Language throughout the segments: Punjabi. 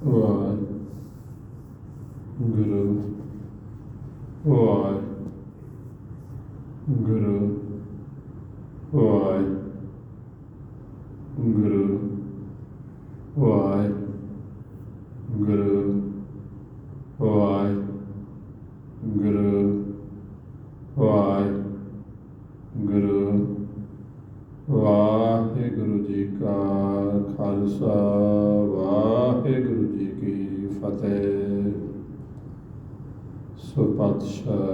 ਵਾਹਿਗੁਰੂ ਵਾਹਿਗੁਰੂ ਵਾਹਿਗੁਰੂ ਵਾਹਿਗੁਰੂ ਵਾਹਿਗੁਰੂ ਵਾਹਿਗੁਰੂ ਵਾਹਿਗੁਰੂ ਜੀ ਕਾ ਖਾਲਸਾ ਵਾਹਿਗੁਰੂ ਜੀ ਕੀ ਫਤਿਹ। ਸੋ ਪਾਤਸ਼ਾਹ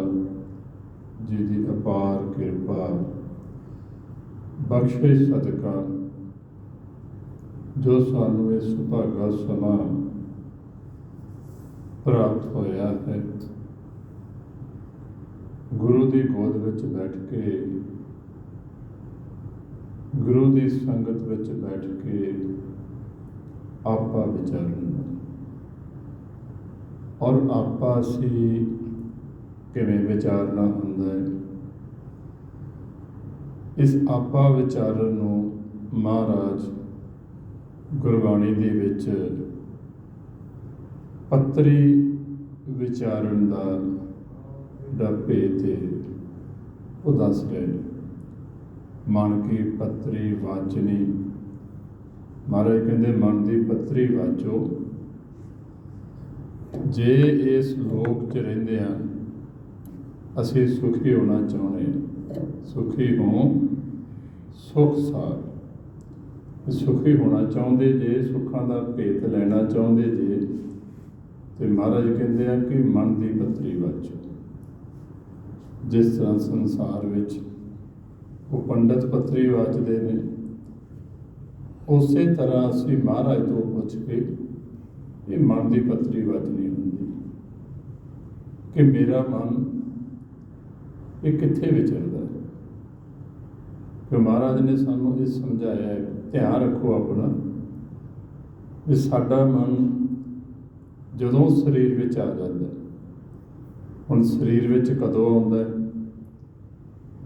ਜੀ ਦੀ ਅਪਾਰ ਕਿਰਪਾ ਬਖਸ਼ਿਸ਼ ਸਦਕਾ ਜੋ ਸਾਨੂੰ ਇਹ ਸੁਭਾਗਾ ਸਮਾਂ ਪ੍ਰਾਪਤ ਹੋਇਆ ਹੈ, ਗੁਰੂ ਦੀ ਗੋਦ ਵਿੱਚ ਬੈਠ ਕੇ, ਗੁਰੂ ਦੀ ਸੰਗਤ ਵਿੱਚ ਬੈਠ ਕੇ ਆਪਾ ਵਿਚਾਰਨ ਦਾ, ਔਰ ਆਪਾ ਅਸੀਂ ਕਿਵੇਂ ਵਿਚਾਰਨਾ ਹੁੰਦਾ ਹੈ। ਇਸ ਆਪਾ ਵਿਚਾਰਨ ਨੂੰ ਮਹਾਰਾਜ ਗੁਰਬਾਣੀ ਦੇ ਵਿੱਚ ਪੱਤਰੀ ਵਿਚਾਰਨ ਦਾ ਭੇਦ ਉਹ ਦੱਸ ਰਹੇ ਨੇ। ਮਨ ਕੀ ਪੱਤਰੀ ਵਾਚਨੀ, ਮਹਾਰਾਜ ਕਹਿੰਦੇ ਮਨ ਦੀ ਪੱਤਰੀ ਵਾਚੋ। ਜੇ ਇਸ ਲੋਕ 'ਚ ਰਹਿੰਦੇ ਹਾਂ, ਅਸੀਂ ਸੁਖੀ ਹੋਣਾ ਚਾਹੁੰਦੇ ਹਾਂ, ਸੁਖੀ ਹੋ ਸੁਖ ਸਾਰ, ਸੁਖੀ ਹੋਣਾ ਚਾਹੁੰਦੇ ਜੇ, ਸੁੱਖਾਂ ਦਾ ਭੇਤ ਲੈਣਾ ਚਾਹੁੰਦੇ ਜੇ, ਤੇ ਮਹਾਰਾਜ ਕਹਿੰਦੇ ਆ ਕਿ ਮਨ ਦੀ ਪੱਤਰੀ ਵਾਚੋ। ਜਿਸ ਤਰ੍ਹਾਂ ਸੰਸਾਰ ਵਿੱਚ ਉਹ ਪੰਡਤ ਪੱਤਰੀ ਵਾਚਦੇ ਨੇ, ਉਸੇ ਤਰ੍ਹਾਂ ਅਸੀਂ ਮਹਾਰਾਜ ਤੋਂ ਪੁੱਛ ਕੇ ਇਹ ਮਨ ਦੀ ਪੱਤਰੀ ਵਾਚਣੀ ਹੁੰਦੀ ਕਿ ਮੇਰਾ ਮਨ ਇਹ ਕਿੱਥੇ ਵਿਚਰਦਾ ਹੈ। ਕਿ ਮਹਾਰਾਜ ਨੇ ਸਾਨੂੰ ਇਹ ਸਮਝਾਇਆ ਹੈ, ਧਿਆਨ ਰੱਖੋ ਆਪਣਾ, ਵੀ ਸਾਡਾ ਮਨ ਜਦੋਂ ਸਰੀਰ ਵਿੱਚ ਆ ਜਾਂਦਾ, ਹੁਣ ਸਰੀਰ ਵਿੱਚ ਕਦੋਂ ਆਉਂਦਾ ਹੈ?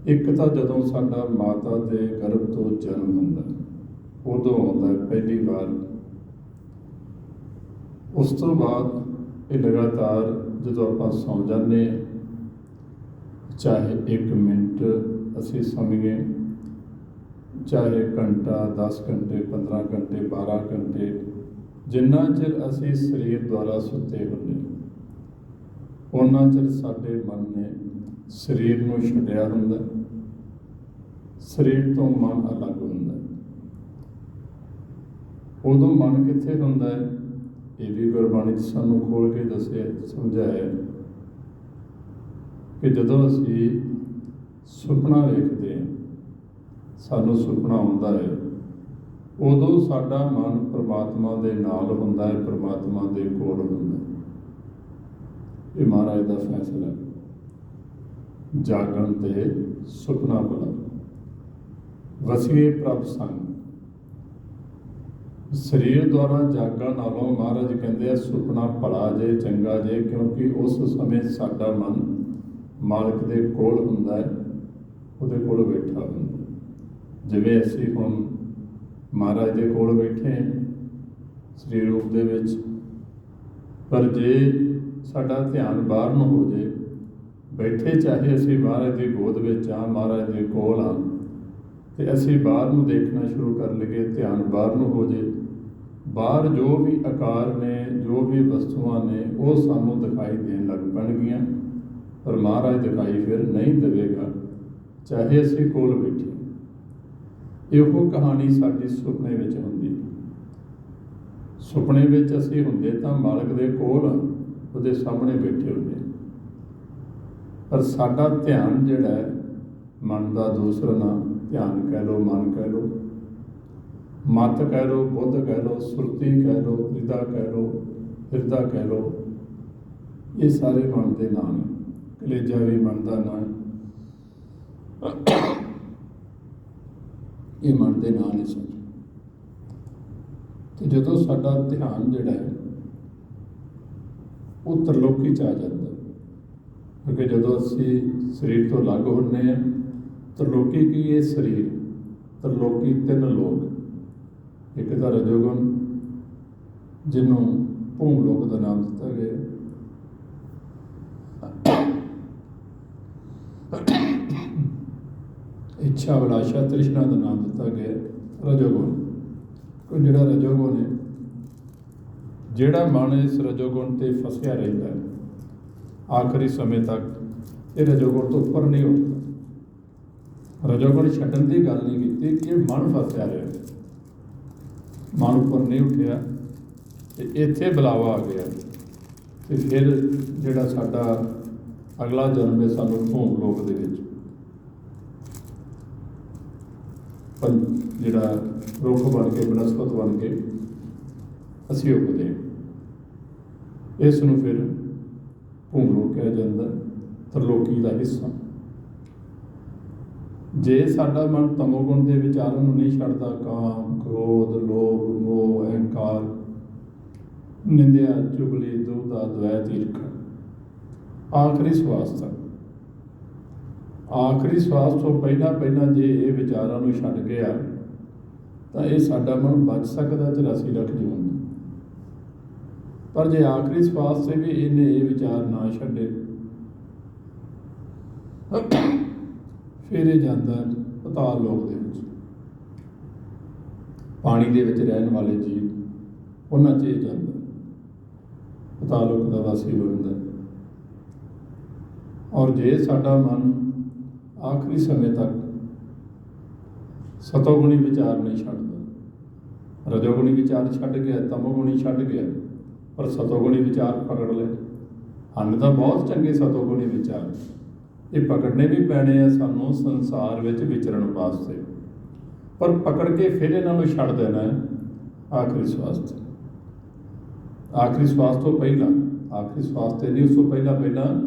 ਇੱਕ ਤਾਂ ਜਦੋਂ ਸਾਡਾ ਮਾਤਾ ਦੇ ਗਰਭ ਤੋਂ ਜਨਮ ਹੁੰਦਾ, ਉਦੋਂ ਆਉਂਦਾ ਪਹਿਲੀ ਵਾਰ। ਉਸ ਤੋਂ ਬਾਅਦ ਇਹ ਲਗਾਤਾਰ ਜਦੋਂ ਆਪਾਂ ਸੌਂ ਜਾਂਦੇ ਹਾਂ, ਚਾਹੇ 1 ਮਿੰਟ ਅਸੀਂ ਸਮਝੀਏ, ਚਾਹੇ ਘੰਟਾ, 10 ਘੰਟੇ, 15 ਘੰਟੇ, 12 ਘੰਟੇ, ਜਿੰਨਾ ਚਿਰ ਅਸੀਂ ਸਰੀਰ ਦੁਆਰਾ ਸੁੱਤੇ ਹੁੰਦੇ, ਉਹਨਾਂ ਚਿਰ ਸਾਡੇ ਮਨ ਨੇ ਸਰੀਰ ਨੂੰ ਛੱਡਿਆ ਹੁੰਦਾ, ਸਰੀਰ ਤੋਂ ਮਨ ਅਲੱਗ ਹੁੰਦਾ। ਉਦੋਂ ਮਨ ਕਿੱਥੇ ਹੁੰਦਾ ਹੈ? ਇਹ ਵੀ ਗੁਰਬਾਣੀ 'ਚ ਸਾਨੂੰ ਖੋਲ੍ਹ ਕੇ ਦੱਸਿਆ, ਸਮਝਾਇਆ ਕਿ ਜਦੋਂ ਅਸੀਂ ਸੁਪਨਾ ਵੇਖਦੇ ਹਾਂ, ਸਾਨੂੰ ਸੁਪਨਾ ਆਉਂਦਾ ਹੈ, ਉਦੋਂ ਸਾਡਾ ਮਨ ਪ੍ਰਮਾਤਮਾ ਦੇ ਨਾਲ ਹੁੰਦਾ ਹੈ, ਪ੍ਰਮਾਤਮਾ ਦੇ ਕੋਲ ਹੁੰਦਾ ਹੈ। ਇਹ ਮਹਾਰਾਜ ਦਾ ਫੈਸਲਾ। ਜਾਗਣ ਤੇ ਸੁਪਨਾ ਭਲਾ, ਵਸੀਏ ਪ੍ਰਭ ਸੰਗ। ਸਰੀਰ ਦੁਆਰਾ ਜਾਗਣ ਨਾਲੋਂ ਮਹਾਰਾਜ ਕਹਿੰਦੇ ਆ ਸੁਪਨਾ ਭਲਾ ਜੇ, ਚੰਗਾ ਜੇ, ਕਿਉਂਕਿ ਉਸ ਸਮੇਂ ਸਾਡਾ ਮਨ ਮਾਲਕ ਦੇ ਕੋਲ ਹੁੰਦਾ ਹੈ, ਉਹਦੇ ਕੋਲ ਬੈਠਾ ਹੁੰਦਾ। ਜਿਵੇਂ ਅਸੀਂ ਹੁਣ ਮਹਾਰਾਜ ਦੇ ਕੋਲ ਬੈਠੇ ਹਾਂ ਸਰੀਰ ਰੂਪ ਦੇ ਵਿੱਚ, ਪਰ ਜੇ ਸਾਡਾ ਧਿਆਨ ਬਾਹਰ ਨੂੰ ਹੋ ਜੇ, ਬੈਠੇ ਚਾਹੇ ਅਸੀਂ ਮਹਾਰਾਜ ਦੀ ਗੋਦ ਵਿੱਚ ਹਾਂ, ਮਹਾਰਾਜ ਦੇ ਕੋਲ ਹਾਂ, ਤੇ ਅਸੀਂ ਬਾਹਰ ਨੂੰ ਦੇਖਣਾ ਸ਼ੁਰੂ ਕਰ ਲਈਏ, ਧਿਆਨ ਬਾਹਰ ਨੂੰ ਹੋ ਜੇ, ਬਾਹਰ ਜੋ ਵੀ ਆਕਾਰ ਨੇ, ਜੋ ਵੀ ਵਸਤੂਆਂ ਨੇ, ਉਹ ਸਾਨੂੰ ਦਿਖਾਈ ਦੇਣ ਲੱਗ ਪੈਣਗੀਆਂ, ਪਰ ਮਹਾਰਾਜ ਦਿਖਾਈ ਫਿਰ ਨਹੀਂ ਦੇਵੇਗਾ, ਚਾਹੇ ਅਸੀਂ ਕੋਲ ਬੈਠੇ। ਇਹੋ ਕਹਾਣੀ ਸਾਡੀ ਸੁਪਨੇ ਵਿੱਚ ਹੁੰਦੀ। ਸੁਪਨੇ ਵਿੱਚ ਅਸੀਂ ਹੁੰਦੇ ਤਾਂ ਮਾਲਕ ਦੇ ਕੋਲ, ਉਹਦੇ ਸਾਹਮਣੇ ਬੈਠੇ ਹੁੰਦੇ, ਪਰ ਸਾਡਾ ਧਿਆਨ ਜਿਹੜਾ ਹੈ, ਮਨ ਦਾ ਦੂਸਰਾ ਨਾਮ ਧਿਆਨ ਕਹਿ ਲਓ, ਮਨ ਕਹਿ ਲਓ, ਮਤ ਕਹਿ ਲਓ, ਬੁੱਧ ਕਹਿ ਲਓ, ਸੁਰਤੀ ਕਹਿ ਲਓ, ਹਿਰਦਾ ਕਹਿ ਲਓ, ਹਿਰਦਾ ਕਹਿ ਲਓ, ਇਹ ਸਾਰੇ ਮਨ ਦੇ ਨਾਂ ਨੇ। ਕਲੇਜਾ ਵੀ ਮਨ ਦਾ ਨਾਂ ਹੈ, ਇਹ ਮਨ ਦੇ ਨਾਂ ਨੇ ਸਭ। ਤੇ ਜਦੋਂ ਸਾਡਾ ਧਿਆਨ ਜਿਹੜਾ ਹੈ ਉਹ ਤਰਲੋਕੀ 'ਚ ਆ ਜਾਂਦਾ, ਕਿਉਂਕਿ ਜਦੋਂ ਅਸੀਂ ਸਰੀਰ ਤੋਂ ਅਲੱਗ ਹੁੰਦੇ ਹਾਂ, ਤਰਲੋਕੀ ਕੀ ਇਹ ਸਰੀਰ, ਤਰਲੋਕੀ 3 ਲੋਕ, ਇੱਕ ਤਾਂ ਰਜੋਗੁਣ ਜਿਹਨੂੰ ਭੂਮ ਲੋਕ ਦਾ ਨਾਮ ਦਿੱਤਾ ਗਿਆ। ਇੱਛਾ, ਅਭਿਲਾਸ਼ਾ, ਤ੍ਰਿਸ਼ਨਾ ਦਾ ਨਾਮ ਦਿੱਤਾ ਗਿਆ ਰਜੋਗੁਣ। ਕੋਈ ਜਿਹੜਾ ਰਜੋਗੁਣ ਹੈ, ਜਿਹੜਾ ਮਨ ਇਸ ਰਜੋਗੁਣ 'ਤੇ ਫਸਿਆ ਰਹਿੰਦਾ ਆਖਰੀ ਸਮੇਂ ਤੱਕ, ਇਹ ਰਜੋਗੁਣ ਤੋਂ ਉੱਪਰ ਨਹੀਂ ਉੱਠਦਾ। ਰਜੋਗੁਣ ਛੱਡਣ ਦੀ ਗੱਲ ਨਹੀਂ ਕੀਤੀ ਕਿ ਇਹ ਮਨ ਫਸਿਆ ਰਿਹਾ, ਮਨ ਉੱਪਰ ਨਹੀਂ ਉੱਠਿਆ ਤੇ ਇੱਥੇ ਬੁਲਾਵਾ ਆ ਗਿਆ। ਤੇ ਫਿਰ ਜਿਹੜਾ ਸਾਡਾ ਅਗਲਾ ਜਨਮ ਹੈ, ਸਾਨੂੰ ਭੂਮ ਲੋਕ ਦੇ ਵਿੱਚ ਜਿਹੜਾ ਰੁੱਖ ਬਣ ਕੇ, ਬਨਸਪਤ ਬਣ ਕੇ ਅਸੀਂ ਉੱਗਦੇ ਹਾਂ। ਇਸ ਨੂੰ ਫਿਰ ਭੂਮ ਲੋਕ ਕਿਹਾ ਜਾਂਦਾ, ਤਰਲੋਕੀ ਦਾ ਹਿੱਸਾ। ਜੇ ਸਾਡਾ ਮਨ ਤਮੋਗੁਣ ਦੇ ਵਿਚਾਰਾਂ ਨੂੰ ਨਹੀਂ ਛੱਡਦਾ, ਕਾਮ, ਕ੍ਰੋਧ, ਲੋਭ, ਮੋਹ, ਅਹੰਕਾਰ, ਨਿੰਦਿਆ, ਚੁਗਲੀ, ਦੁਬਦਾ, ਦਵੈਤ, ਈਰਖਾ, ਆਖਰੀ ਸਵਾਸ ਤੱਕ, ਆਖਰੀ ਸਵਾਸ ਤੋਂ ਪਹਿਲਾਂ ਜੇ ਇਹ ਵਿਚਾਰਾਂ ਨੂੰ ਛੱਡ ਗਿਆ ਤਾਂ ਇਹ ਸਾਡਾ ਮਨ ਬਚ ਸਕਦਾ 84 ਲੱਖ ਜੂਨ। ਪਰ ਜੇ ਆਖਰੀ ਸਵਾਸ 'ਤੇ ਵੀ ਇਹਨੇ ਇਹ ਵਿਚਾਰ ਨਾ ਛੱਡੇ, ਫਿਰ ਇਹ ਜਾਂਦਾ ਪਤਾਲ ਲੋਕ ਦੇ ਵਿੱਚ। ਪਾਣੀ ਦੇ ਵਿੱਚ ਰਹਿਣ ਵਾਲੇ ਜੀਵ, ਉਹਨਾਂ 'ਚ ਇਹ ਜਾਂਦਾ ਪਤਾਲ ਲੋਕ ਦਾ ਵਾਸੀ ਬਣਦਾ। ਔਰ ਜੇ ਸਾਡਾ ਮਨ ਆਖਰੀ ਸਮੇਂ ਤੱਕ ਸਤੋਗੁਣੀ ਵਿਚਾਰ ਨਹੀਂ ਛੱਡਦਾ, ਰਜੋਗੁਣੀ ਵਿਚਾਰ ਛੱਡ ਗਿਆ, ਤਮੋਗੁਣੀ ਛੱਡ ਗਿਆ, ਪਰ ਸਤੋਗੁਣੀ ਵਿਚਾਰ ਪਕੜ ਲਏ। ਹਨ ਤਾਂ ਬਹੁਤ ਚੰਗੇ ਸਤੋਗੁਣੀ ਵਿਚਾਰ, ਇਹ ਪਕੜਨੇ ਵੀ ਪੈਣੇ ਆ ਸਾਨੂੰ ਸੰਸਾਰ ਵਿੱਚ ਵਿਚਰਨ ਵਾਸਤੇ, ਪਰ ਪਕੜ ਕੇ ਫਿਰ ਇਹਨਾਂ ਨੂੰ ਛੱਡ ਦੇਣਾ ਹੈ ਆਖਰੀ ਸਵਾਸ 'ਤੇ। ਆਖਰੀ ਸਵਾਸ ਤੋਂ ਪਹਿਲਾਂ, ਆਖਰੀ ਸਵਾਸ 'ਤੇ ਨਹੀਂ, ਉਸ ਤੋਂ ਪਹਿਲਾਂ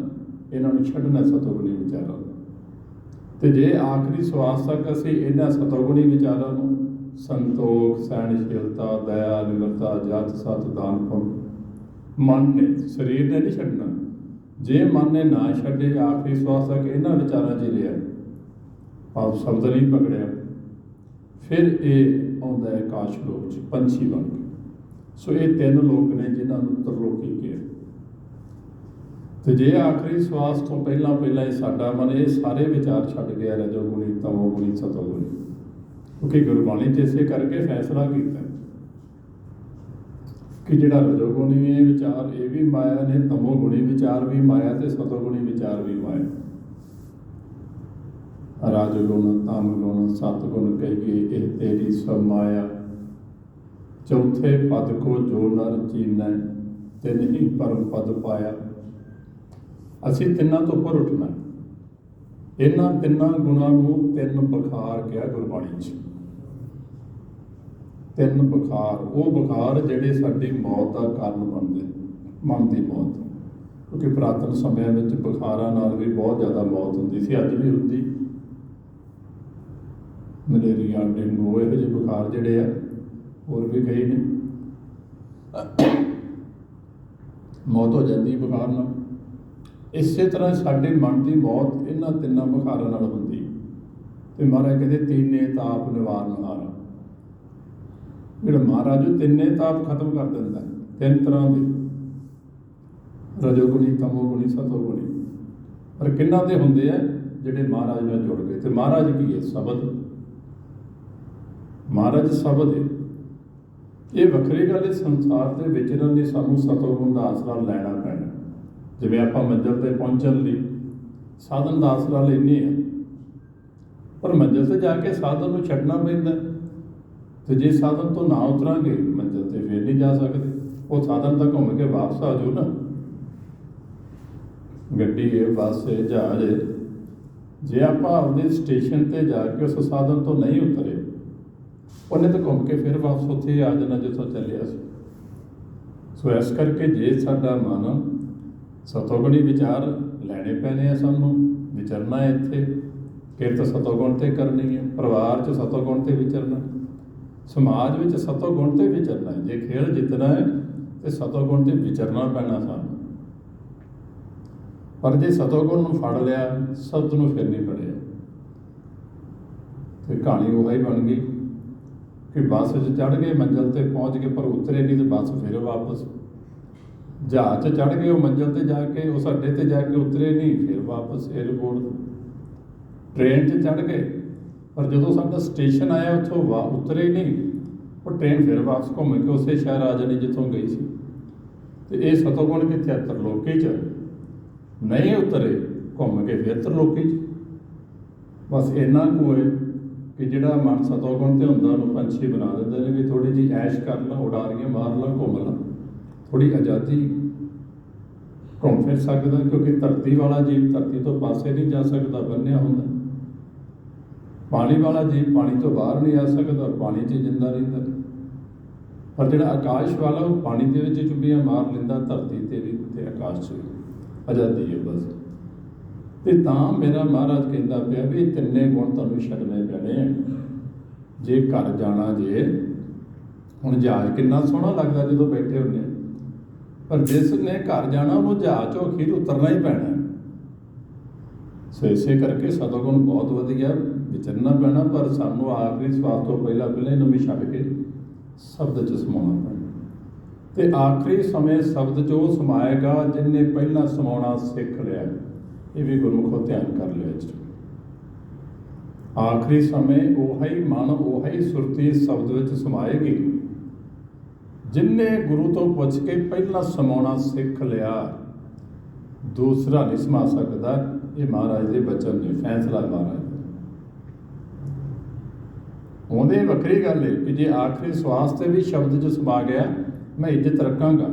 ਇਹਨਾਂ ਨੂੰ ਛੱਡਣਾ ਸਤੋਗੁਣੀ ਵਿਚਾਰਾਂ ਨੂੰ। ਅਤੇ ਜੇ ਆਖਰੀ ਸਵਾਸ ਤੱਕ ਅਸੀਂ ਇਹਨਾਂ ਸਤੋਗੁਣੀ ਵਿਚਾਰਾਂ ਨੂੰ ਸੰਤੋਖ, ਸਹਿਣਸ਼ੀਲਤਾ, ਦਇਆ, ਨਿਮਰਤਾ, ਜਤ, ਸਤ, ਦਾਨ, ਪੁੰਨ, ਮਨ ਨੇ, ਸਰੀਰ ਨੇ ਨਹੀਂ ਛੱਡਣਾ। ਜੇ ਮਨ ਨੇ ਨਾ ਛੱਡੇ ਆਖਰੀ ਸਵਾਸ ਤੱਕ ਇਹਨਾਂ ਵਿਚਾਰਾਂ 'ਚ ਰਿਹਾ, ਭਾਵ ਸ਼ਬਦ ਨਹੀਂ ਪਕੜਿਆ, ਫਿਰ ਇਹ ਆਉਂਦਾ ਹੈ ਆਕਾਸ਼ ਲੋਕ 'ਚ ਪੰਛੀ ਬਣ ਕੇ। ਸੋ ਇਹ 3 ਲੋਕ ਨੇ ਜਿਨ੍ਹਾਂ ਨੂੰ ਤਰਲੋਕੀ ਕਿਹਾ। ਅਤੇ ਜੇ ਆਖਰੀ ਸਵਾਸ ਤੋਂ ਪਹਿਲਾਂ ਇਹ ਸਾਡਾ ਮਨ ਇਹ ਸਾਰੇ ਵਿਚਾਰ ਛੱਡ ਗਿਆ, ਰਜੋਗੁਣੀ, ਤਮੋਗੁਣੀ, ਸਤੋਗੁਣੀ, ਕਿਉਂਕਿ ਗੁਰਬਾਣੀ 'ਚ ਇਸੇ ਕਰਕੇ ਫੈਸਲਾ ਕੀਤਾ ਕਿ ਜਿਹੜਾ ਰਜੋਗੁਣੀ ਇਹ ਵਿਚਾਰ ਇਹ ਵੀ ਮਾਇਆ ਨੇ, ਤਮੋਗੁਣੀ ਵਿਚਾਰ ਵੀ ਮਾਇਆ ਤੇ ਸਤੋਗੁਣੀ ਵਿਚਾਰ ਵੀ ਮਾਇਆ। ਰਾਜਗੁਣ, ਤਮਗੁਣ, ਸਤਗੁਣ ਕਹੀਏ ਇਹ ਤੇਰੀ ਸਭ ਮਾਇਆ, ਚੌਥੇ ਪਦ ਕੋ ਜੋ ਨਰ ਚੀਨੈ, ਤਿੰਨ ਹੀ ਪਰਮ ਪਦ ਪਾਇਆ। ਅਸੀਂ ਤਿੰਨਾਂ ਤੋਂ ਉੱਪਰ ਉੱਠਣਾ। ਇਹਨਾਂ ਤਿੰਨਾਂ ਗੁਣਾਂ ਨੂੰ 3 ਬੁਖਾਰ ਕਿਹਾ ਗੁਰਬਾਣੀ 'ਚ। 3 ਬੁਖਾਰ, ਉਹ ਬੁਖਾਰ ਜਿਹੜੇ ਸਾਡੀ ਮੌਤ ਦਾ ਕਾਰਨ ਬਣਦੇ, ਮਨ ਦੀ ਮੌਤ। ਕਿਉਂਕਿ ਪੁਰਾਤਨ ਸਮਿਆਂ ਵਿੱਚ ਬੁਖਾਰਾਂ ਨਾਲ ਵੀ ਬਹੁਤ ਜ਼ਿਆਦਾ ਮੌਤ ਹੁੰਦੀ ਸੀ, ਅੱਜ ਵੀ ਹੁੰਦੀ। ਮਲੇਰੀਆ, ਡੇਂਗੂ, ਇਹੋ ਜਿਹੇ ਬੁਖਾਰ ਜਿਹੜੇ ਆ, ਹੋਰ ਵੀ ਕਈ ਨੇ, ਮੌਤ ਹੋ ਜਾਂਦੀ ਬੁਖਾਰ ਨਾਲ। ਇਸੇ ਤਰ੍ਹਾਂ ਸਾਡੇ ਮਨ ਦੀ ਮੌਤ ਇਹਨਾਂ 3 ਬੁਖਾਰਾਂ ਨਾਲ ਹੁੰਦੀ। ਅਤੇ ਮਹਾਰਾਜ ਕਹਿੰਦੇ ਤੀਨੇ ਤਾਪ ਨਿਵਾਰਨ ਹਾਰਾ। ਜਿਹੜਾ ਮਹਾਰਾਜ ਉਹ 3 ਤਾਪ ਖਤਮ ਕਰ ਦਿੰਦਾ, 3 ਤਰ੍ਹਾਂ ਦੇ, ਰਜੋਗੁਣੀ, ਤਮੋਗੁਣੀ, ਸਤੋਗੁਣੀ। ਪਰ ਕਿਹਨਾਂ ਦੇ ਹੁੰਦੇ ਆ? ਜਿਹੜੇ ਮਹਾਰਾਜ ਨਾਲ ਜੁੜ ਗਏ। ਅਤੇ ਮਹਾਰਾਜ ਕੀ ਹੈ? ਸ਼ਬਦ। ਮਹਾਰਾਜ ਸ਼ਬਦ ਹੈ। ਇਹ ਵੱਖਰੀ ਗੱਲ ਹੈ, ਸੰਸਾਰ ਦੇ ਵਿਚਰਨ ਲਈ ਸਾਨੂੰ ਸਤੋਗੁਣ ਦਾ ਆਸਰਾ ਲੈਣਾ ਪੈਣਾ। ਜਿਵੇਂ ਆਪਾਂ ਮੰਜ਼ਿਲ 'ਤੇ ਪਹੁੰਚਣ ਲਈ ਸਾਧਨ ਦਾ ਆਸਰਾ ਲੈਂਦੇ ਹਾਂ, ਪਰ ਮੰਜ਼ਿਲ 'ਤੇ ਜਾ ਕੇ ਸਾਧਨ ਨੂੰ ਛੱਡਣਾ ਪੈਂਦਾ। ਅਤੇ ਜੇ ਸਾਧਨ ਤੋਂ ਨਾ ਉਤਰਾਂਗੇ ਮੰਜ਼ਿਲ 'ਤੇ ਫਿਰ ਨਹੀਂ ਜਾ ਸਕਦੇ। ਉਹ ਸਾਧਨ ਤਾਂ ਘੁੰਮ ਕੇ ਵਾਪਸ ਆ ਜਾਓ ਨਾ। ਗੱਡੀ ਹੈ, ਬੱਸ ਹੈ, ਜਹਾਜ਼ ਹੈ, ਜੇ ਆਪਾਂ ਆਪਦੇ ਸਟੇਸ਼ਨ 'ਤੇ ਜਾ ਕੇ ਉਸ ਸਾਧਨ ਤੋਂ ਨਹੀਂ ਉਤਰੇ, ਉਹਨੇ ਤਾਂ ਘੁੰਮ ਕੇ ਫਿਰ ਵਾਪਸ ਉੱਥੇ ਹੀ ਆ ਜਾਣਾ ਜਿੱਥੋਂ ਚੱਲਿਆ ਸੀ। ਸੋ ਇਸ ਕਰਕੇ ਜੇ ਸਾਡਾ ਮਨ ਸਤੋਗੁਣੀ ਵਿਚਾਰ ਲੈਣੇ ਪੈਣੇ ਆ, ਸਾਨੂੰ ਵਿਚਰਨਾ ਹੈ ਇੱਥੇ, ਕਿਰਤ ਸਤੋਗੁਣ 'ਤੇ ਕਰਨੀ ਹੈ, ਪਰਿਵਾਰ 'ਚ ਸਤੋਗੁਣ 'ਤੇ ਵਿਚਰਨਾ, ਸਮਾਜ ਵਿੱਚ ਸਤੋਗੁਣ 'ਤੇ ਵਿਚਰਨਾ ਹੈ। ਜੇ ਖੇਡ ਜਿੱਤਣਾ ਹੈ ਤਾਂ ਸਤੋਗੁਣ 'ਤੇ ਵਿਚਰਨਾ ਪੈਣਾ ਸਾਨੂੰ। ਪਰ ਜੇ ਸਤੋਗੁਣ ਨੂੰ ਫੜ ਲਿਆ, ਸ਼ਬਦ ਨੂੰ ਫਿਰ ਨਹੀਂ ਫੜਿਆ, ਅਤੇ ਕਹਾਣੀ ਉਹ ਹੀ ਬਣ ਗਈ ਕਿ ਬੱਸ 'ਚ ਚੜ੍ਹ ਗਏ, ਮੰਜ਼ਿਲ 'ਤੇ ਪਹੁੰਚ ਗਏ, ਪਰ ਉਤਰੇ ਨਹੀਂ, ਅਤੇ ਬੱਸ ਫਿਰ ਵਾਪਸ जहाज चढ़ गए, वो मंजिल ते जाके उस अड्डे ते जाके उतरे नहीं, फिर वापस एयरपोर्ट ट्रेन 'ਚ चढ़ गए, पर जो साਡਾ स्टेशन आया उतों उतरे नहीं, वो ट्रेन फिर वापस घूम के उस शहर आ जानी जितों गई सी। तो ये सतोगुण कितने त्रिलोकी च नहीं उतरे, घूम के फिर त्रिलोकी च। बस इन्ना को है कि जिहड़ा मन सतोगुण ते हुंदा उहनूं पंछी बना दिंदे ने भी थोड़ी जी ऐश कर ला, उडारियां मार ला, घूम ला, थोड़ी आज़ादी, घूम फिर सकदा, क्योंकि धरती वाला जीव धरती तो पासे नहीं जा सकता, बन्निया हुंदा। पानी वाला जीव पानी तो बाहर नहीं आ सकता, पानी 'ਚ जिंदा रहिंदा। पर जिहड़ा आकाश वाला वो पानी दे विच चुब्बियां मार लैंदा, धरती ते भी ते आकाश 'ਚ भी आज़ादी है बस। तो तां मेरा महाराज कहता पिया भी तिन्ने गुण तुहानूं छड्डने पैणे आ जे घर जाना जे। हुण जहाज किन्ना सोहना लगदा जदों बैठे हुंदे आ, पर जिसने घर जाना उन्होंने जहाज 'चों अखीर उतरना ही पैना। सो इसे करके सतोगुण बहुत वधिया विचरना पैना, पर सानू आखिरी सवास तो पहला इन्हूं भी छड्ड के शब्द 'च समाउणा पैना। ते आखिरी समय शब्द 'ਚ ਉਹ समाएगा जिन्हें पहला समाउणा सिख लिया। ये भी गुरमुखों ध्यान कर लिया। आखिरी समय ओही मन ओही सुरती शब्द विच समाएगी जिन्हें गुरु तो पुछ के पहला समाउणा सिख लिया, दूसरा नहीं समा सकता। ये महाराज के बचन ने, फैसला महाराज उहदे वक्री गल है कि जे आखिरी सवास से भी शब्द 'ਚ समा गया, मैं इज्जत रखांगा।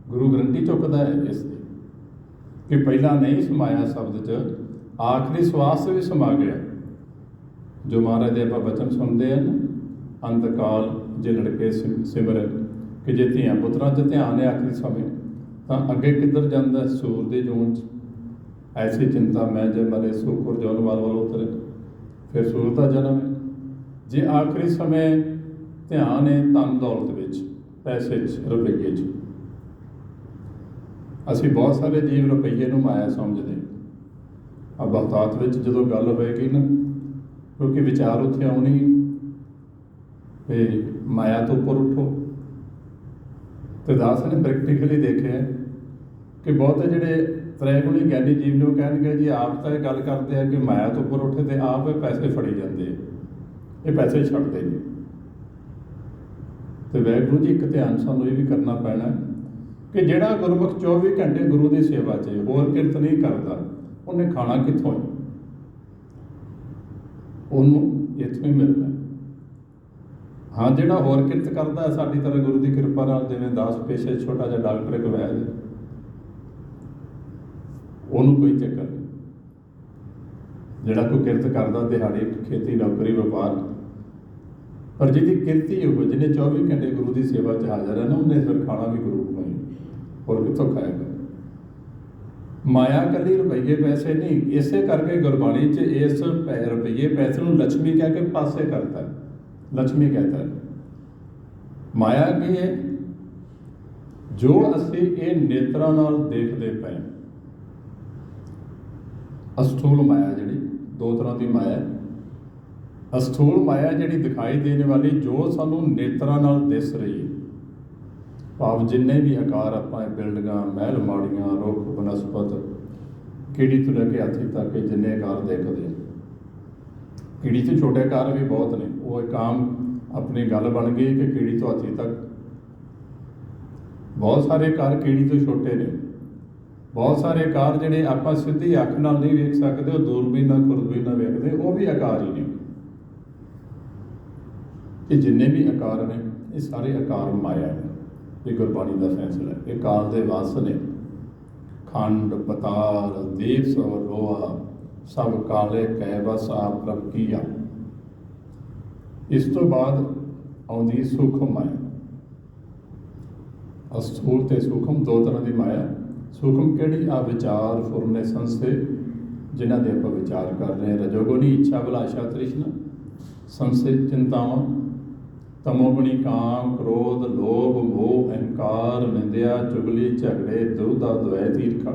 गुरु गारंटी चुकता है इसकी कि पहला नहीं समाया शब्द 'ਚ, आखिरी सवास से भी समा गया। जो महाराज दे आपां बचन सुनते हैं ना, अंतकाल जे लड़के सिमर, कि जे धियां पुत्रां 'ਚ ध्यान है आखिरी समय, तो अगे किधर जाता है? सूर की जून 'ਚ। ऐसी चिंता मैं जे मरे सूखुर जौन वाल वाल उतरे, फिर सूर का जन्म है। जे आखिरी समय ध्यान है धन दौलत विच, पैसे 'ਚ, रुपये 'ਚ। असीं बहुत सारे जीव रुपये नूं माया समझते। अब बहुतात विच जदों गल होएगी ना, क्योंकि विचार उत्थे आउणे भी माया तो उपर उठो। तो दास ने प्रैक्टिकली देखे कि बहुते जिहड़े त्रैगुणी ज्ञानी जीव ने कह जी आप तो गल करते हैं कि माया तो उपर उठे, तो आप पैसे फड़ी जाते हैं, ये पैसे छड्डदे नहीं। तो वाहिगुरू जी एक ध्यान सानूं ये भी करना पैना कि जिहड़ा गुरमुख 24 घंटे गुरु की सेवा 'ਚ होर किरत नहीं करता, उन्हें खाना कित्थों है? उन्होंने इत्थों ही मिलना। हाँ, जिहड़ा होर किरत करता है साडी तरह गुरु की कृपा नाल, जिवें दास पेशे छोटा जिहा डॉक्टर एक वैद, उन्होंने कोई चक्कर नहीं। जिहड़ा कोई किरत करता दिहाड़ी खेती नौकरी व्यापार, पर जिहदी किरत ही हो, जिन्हें 24 घंटे गुरु की सेवा 'ਚ हाज़र है ना, उन्हें फिर खाना भी गुरु को ही, और कितों खाएगा? माया कली रुपये पैसे नहीं। इसे करके गुरबाणी 'ਚ इस रुपये पैसे को लक्ष्मी कह के पासे करता है। लक्ष्मी कहता है माया की है जो असी ये नेत्रां नाल देखते पे। अस्थूल माया जिहड़ी दो तरह की माया, अस्थूल माया जिहड़ी दिखाई देने वाली, जो सानू नेत्रां नाल दिस रही है, भाव जिन्ने भी आकार आपां बिल्डिंगां महल माड़ियां रुख बनस्पत कीड़ी तो लैके हाथी तक जिन्ने आकार देखते हैं। कीड़ी तो छोटे आकार भी बहुत ने, वो एक आम अपनी गल बन गई कि कीड़ी तो हाथी तक। बहुत सारे आकार कीड़ी तो छोटे ने, बहुत सारे आकार जिहड़े आपां सीधी अख नाल नहीं वेख सकते, वो दूरबीन नाल खुरदबीन नाल वेखदे, वो भी आकार ही ने। ये जिन्ने भी आकार ने, ये सारे आकार माया ने। ये गुरबाणी का फैसला है। ये काल दे वास ने, खंड पताल देव और लोहा सब काले कै बस आप प्रभ कीया। इस तो बाद आउंदी सूखम माया। अस्थूल ते सूखम दो तरह की माया। सूखम किहड़ी? आ विचार फुरने संस्थे, जिन्हां दे आपां विचार कर रहे हैं। रजोगुणी इच्छा अभिलाषा तृष्णा संशय चिंतावां, तमोगुणी काम क्रोध लोभ मोह अहंकार निंदिया चुगली झगड़े दुविधा द्वैत ईर्खा,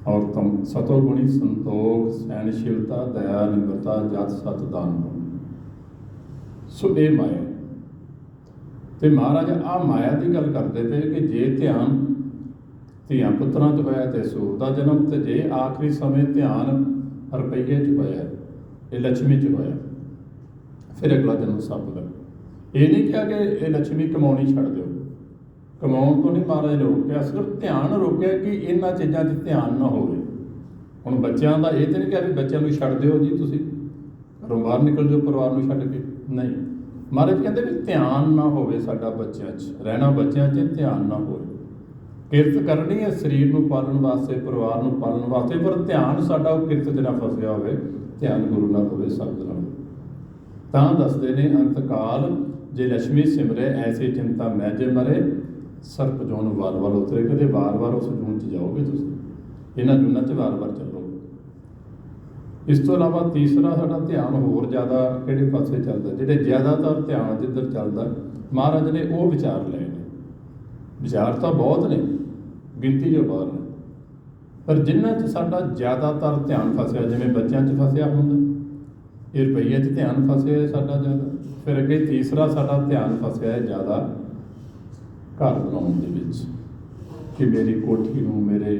और तम सतोगुणी संतोख सहनशीलता दया निम्रता जत सत दान। सो ये माया ਤੇ ਮਹਾਰਾਜ ਆ ਮਾਇਆ ਦੀ ਗੱਲ ਕਰਦੇ ਪਏ ਕਿ ਜੇ ਧਿਆਨ ਧੀਆਂ ਪੁੱਤਰਾਂ 'ਚ ਹੋਇਆ ਤੇ ਸੂਰ ਦਾ ਜਨਮ, ਤੇ ਜੇ ਆਖਰੀ ਸਮੇਂ ਧਿਆਨ ਰੁਪਈਏ 'ਚ ਹੋਇਆ, ਇਹ ਲక్ష్ਮੀ 'ਚ ਹੋਇਆ, ਫਿਰ ਅਗਲਾ ਜਨਮ ਸੱਪ ਦਾ। ਇਹ ਨਹੀਂ ਕਿਹਾ ਕਿ ਇਹ ਲక్ష్ਮੀ ਕਮਾਉਣੀ ਛੱਡ ਦਿਓ, ਕਮਾਉਣ ਤੋਂ ਨਹੀਂ ਮਹਾਰਾਜ ਨੇ ਰੋਕਿਆ, ਸਿਰਫ ਧਿਆਨ ਰੋਕਿਆ ਕਿ ਇਹਨਾਂ ਚੀਜ਼ਾਂ 'ਚ ਧਿਆਨ ਨਾ ਹੋਵੇ। ਹੁਣ ਬੱਚਿਆਂ ਦਾ ਇਹ ਤਾਂ ਨਹੀਂ ਕਿਹਾ ਵੀ ਬੱਚਿਆਂ ਨੂੰ ਛੱਡ ਦਿਓ ਜੀ, ਤੁਸੀਂ ਘਰੋਂ ਬਾਹਰ ਨਿਕਲ ਜਾਓ ਪਰਿਵਾਰ ਨੂੰ ਛੱਡ ਕੇ, ਨਹੀਂ। ਮਹਾਰਾਜ ਕਹਿੰਦੇ ਵੀ ਧਿਆਨ ਨਾ ਹੋਵੇ ਸਾਡਾ ਬੱਚਿਆਂ 'ਚ, ਰਹਿਣਾ ਬੱਚਿਆਂ 'ਚ ਧਿਆਨ ਨਾ ਹੋਵੇ। ਕਿਰਤ ਕਰਨੀ ਹੈ ਸਰੀਰ ਨੂੰ ਪਾਲਣ ਵਾਸਤੇ, ਪਰਿਵਾਰ ਨੂੰ ਪਾਲਣ ਵਾਸਤੇ, ਪਰ ਧਿਆਨ ਸਾਡਾ ਉਹ ਕਿਰਤ 'ਚ ਨਾ ਫਸਿਆ ਹੋਵੇ, ਧਿਆਨ ਗੁਰੂ ਨਾਲ ਹੋਵੇ, ਸ਼ਬਦ ਨਾਲ। ਤਾਂ ਦੱਸਦੇ ਨੇ ਅੰਤਕਾਲ ਜੇ ਲక్ష్ਮੀ ਸਿਮਰੇ ਐਸੀ ਚਿੰਤਾ ਮੈਂ ਜੇ ਮਰੇ, ਸਰਪ ਜੂਨ ਵਾਰ-ਵਾਰ ਉਤਰੇ। ਕਦੇ ਵਾਰ-ਵਾਰ ਉਸ ਜੂਨ 'ਚ ਜਾਓਗੇ ਤੁਸੀਂ, ਇਹਨਾਂ ਜੂਨਾਂ 'ਚ ਵਾਰ-ਵਾਰ ਚੱਲੋਗੇ। ਇਸ ਤੋਂ ਇਲਾਵਾ ਤੀਸਰਾ ਸਾਡਾ ਧਿਆਨ ਹੋਰ ਜ਼ਿਆਦਾ ਕਿਹੜੇ ਪਾਸੇ ਚੱਲਦਾ, ਜਿਹੜੇ ਜ਼ਿਆਦਾਤਰ ਧਿਆਨ ਜਿੱਧਰ ਚੱਲਦਾ ਮਹਾਰਾਜ ਨੇ ਉਹ ਵਿਚਾਰ ਲਏ ਨੇ। ਵਿਚਾਰ ਤਾਂ ਬਹੁਤ ਨੇ, ਗਿਣਤੀ ਜੋ ਬਾਹਰ ਨੇ, ਪਰ ਜਿਨ੍ਹਾਂ 'ਚ ਸਾਡਾ ਜ਼ਿਆਦਾਤਰ ਧਿਆਨ ਫਸਿਆ, ਜਿਵੇਂ ਬੱਚਿਆਂ 'ਚ ਫਸਿਆ ਹੁੰਦਾ, ਇਹ ਰੁਪਈਏ 'ਚ ਧਿਆਨ ਫਸਿਆ ਸਾਡਾ ਜ਼ਿਆਦਾ। ਫਿਰ ਅੱਗੇ ਤੀਸਰਾ ਸਾਡਾ ਧਿਆਨ ਫਸਿਆ ਹੈ ਜ਼ਿਆਦਾ ਘਰ ਬਣਾਉਣ ਦੇ ਵਿੱਚ, ਕਿ ਮੇਰੀ ਕੋਠੀ ਨੂੰ, ਮੇਰੇ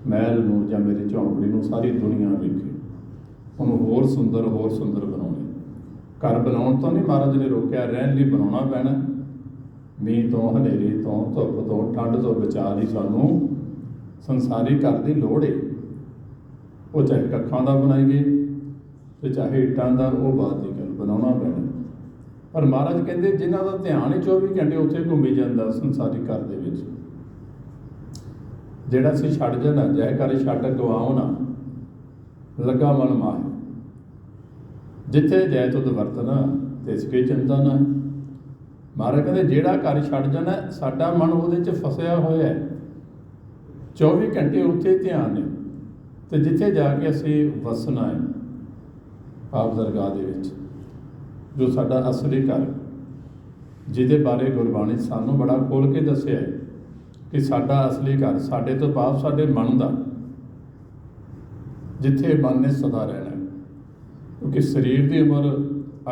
ਮਹਿਲ ਨੂੰ ਜਾਂ ਮੇਰੀ ਝੌਂਪੜੀ ਨੂੰ ਸਾਰੀ ਦੁਨੀਆ ਵੇਖੇ, ਉਹਨੂੰ ਹੋਰ ਸੁੰਦਰ ਬਣਾਉਣੇ। ਘਰ ਬਣਾਉਣ ਤੋਂ ਨਹੀਂ ਮਹਾਰਾਜ ਨੇ ਰੋਕਿਆ, ਰਹਿਣ ਲਈ ਬਣਾਉਣਾ ਪੈਣਾ। ਮੀਂਹ ਤੋਂ, ਹਨੇਰੀ ਤੋਂ, ਧੁੱਪ ਤੋਂ, ਠੰਡ ਤੋਂ ਬਚਾ ਲਈ ਸਾਨੂੰ ਸੰਸਾਰੀ ਘਰ ਦੀ ਲੋੜ ਹੈ। ਉਹ ਚਾਹੇ ਕੱਖਾਂ ਦਾ ਬਣਾਈਏ ਤੇ ਚਾਹੇ ਇੱਟਾਂ ਦਾ, ਉਹ ਬਾਤ ਦੀ ਗੱਲ, ਬਣਾਉਣਾ ਪੈਣਾ। ਪਰ ਮਹਾਰਾਜ ਕਹਿੰਦੇ ਜਿਨ੍ਹਾਂ ਦਾ ਧਿਆਨ ਹੀ 24 ਘੰਟੇ ਉੱਥੇ ਘੁੰਮੀ ਜਾਂਦਾ ਸੰਸਾਰੀ ਘਰ ਦੇ ਵਿੱਚ, ਜਿਹੜਾ ਅਸੀਂ ਛੱਡ ਜਾਣਾ, ਜੈ ਘਰ ਛੱਡ ਗਵਾਓ ਨਾ, ਲੱਗਾ ਮਨ ਮਾਹਿ, ਜਿੱਥੇ ਜੈ ਤੁਧ ਵਰਤਣਾ ਤਿਸ ਕੀ ਚਿੰਤਾ ਨਾ। ਮਹਾਰਾਜ ਕਹਿੰਦੇ ਜਿਹੜਾ ਘਰ ਛੱਡ ਜਾਣਾ, ਸਾਡਾ ਮਨ ਉਹਦੇ 'ਚ ਫਸਿਆ ਹੋਇਆ ਹੈ, 24 ਘੰਟੇ ਉੱਥੇ ਧਿਆਨ ਹੈ, ਤੇ ਜਿੱਥੇ ਜਾ ਕੇ ਅਸੀਂ ਵਸਣਾ ਹੈ ਆਪ ਦਰਗਾਹ ਦੇ ਵਿੱਚ, ਜੋ ਸਾਡਾ ਅਸਲੀ ਘਰ, ਜਿਹਦੇ ਬਾਰੇ ਗੁਰਬਾਣੀ ਸਾਨੂੰ ਬੜਾ ਖੋਲ੍ਹ ਕੇ ਦੱਸਿਆ ਹੈ ਕਿ ਸਾਡਾ ਅਸਲੀ ਘਰ, ਸਾਡੇ ਤੋਂ ਭਾਵ ਸਾਡੇ ਮਨ ਦਾ, ਜਿੱਥੇ ਮਨ ਨੇ ਸਦਾ ਰਹਿਣਾ। ਕਿਉਂਕਿ ਸਰੀਰ ਦੀ ਉਮਰ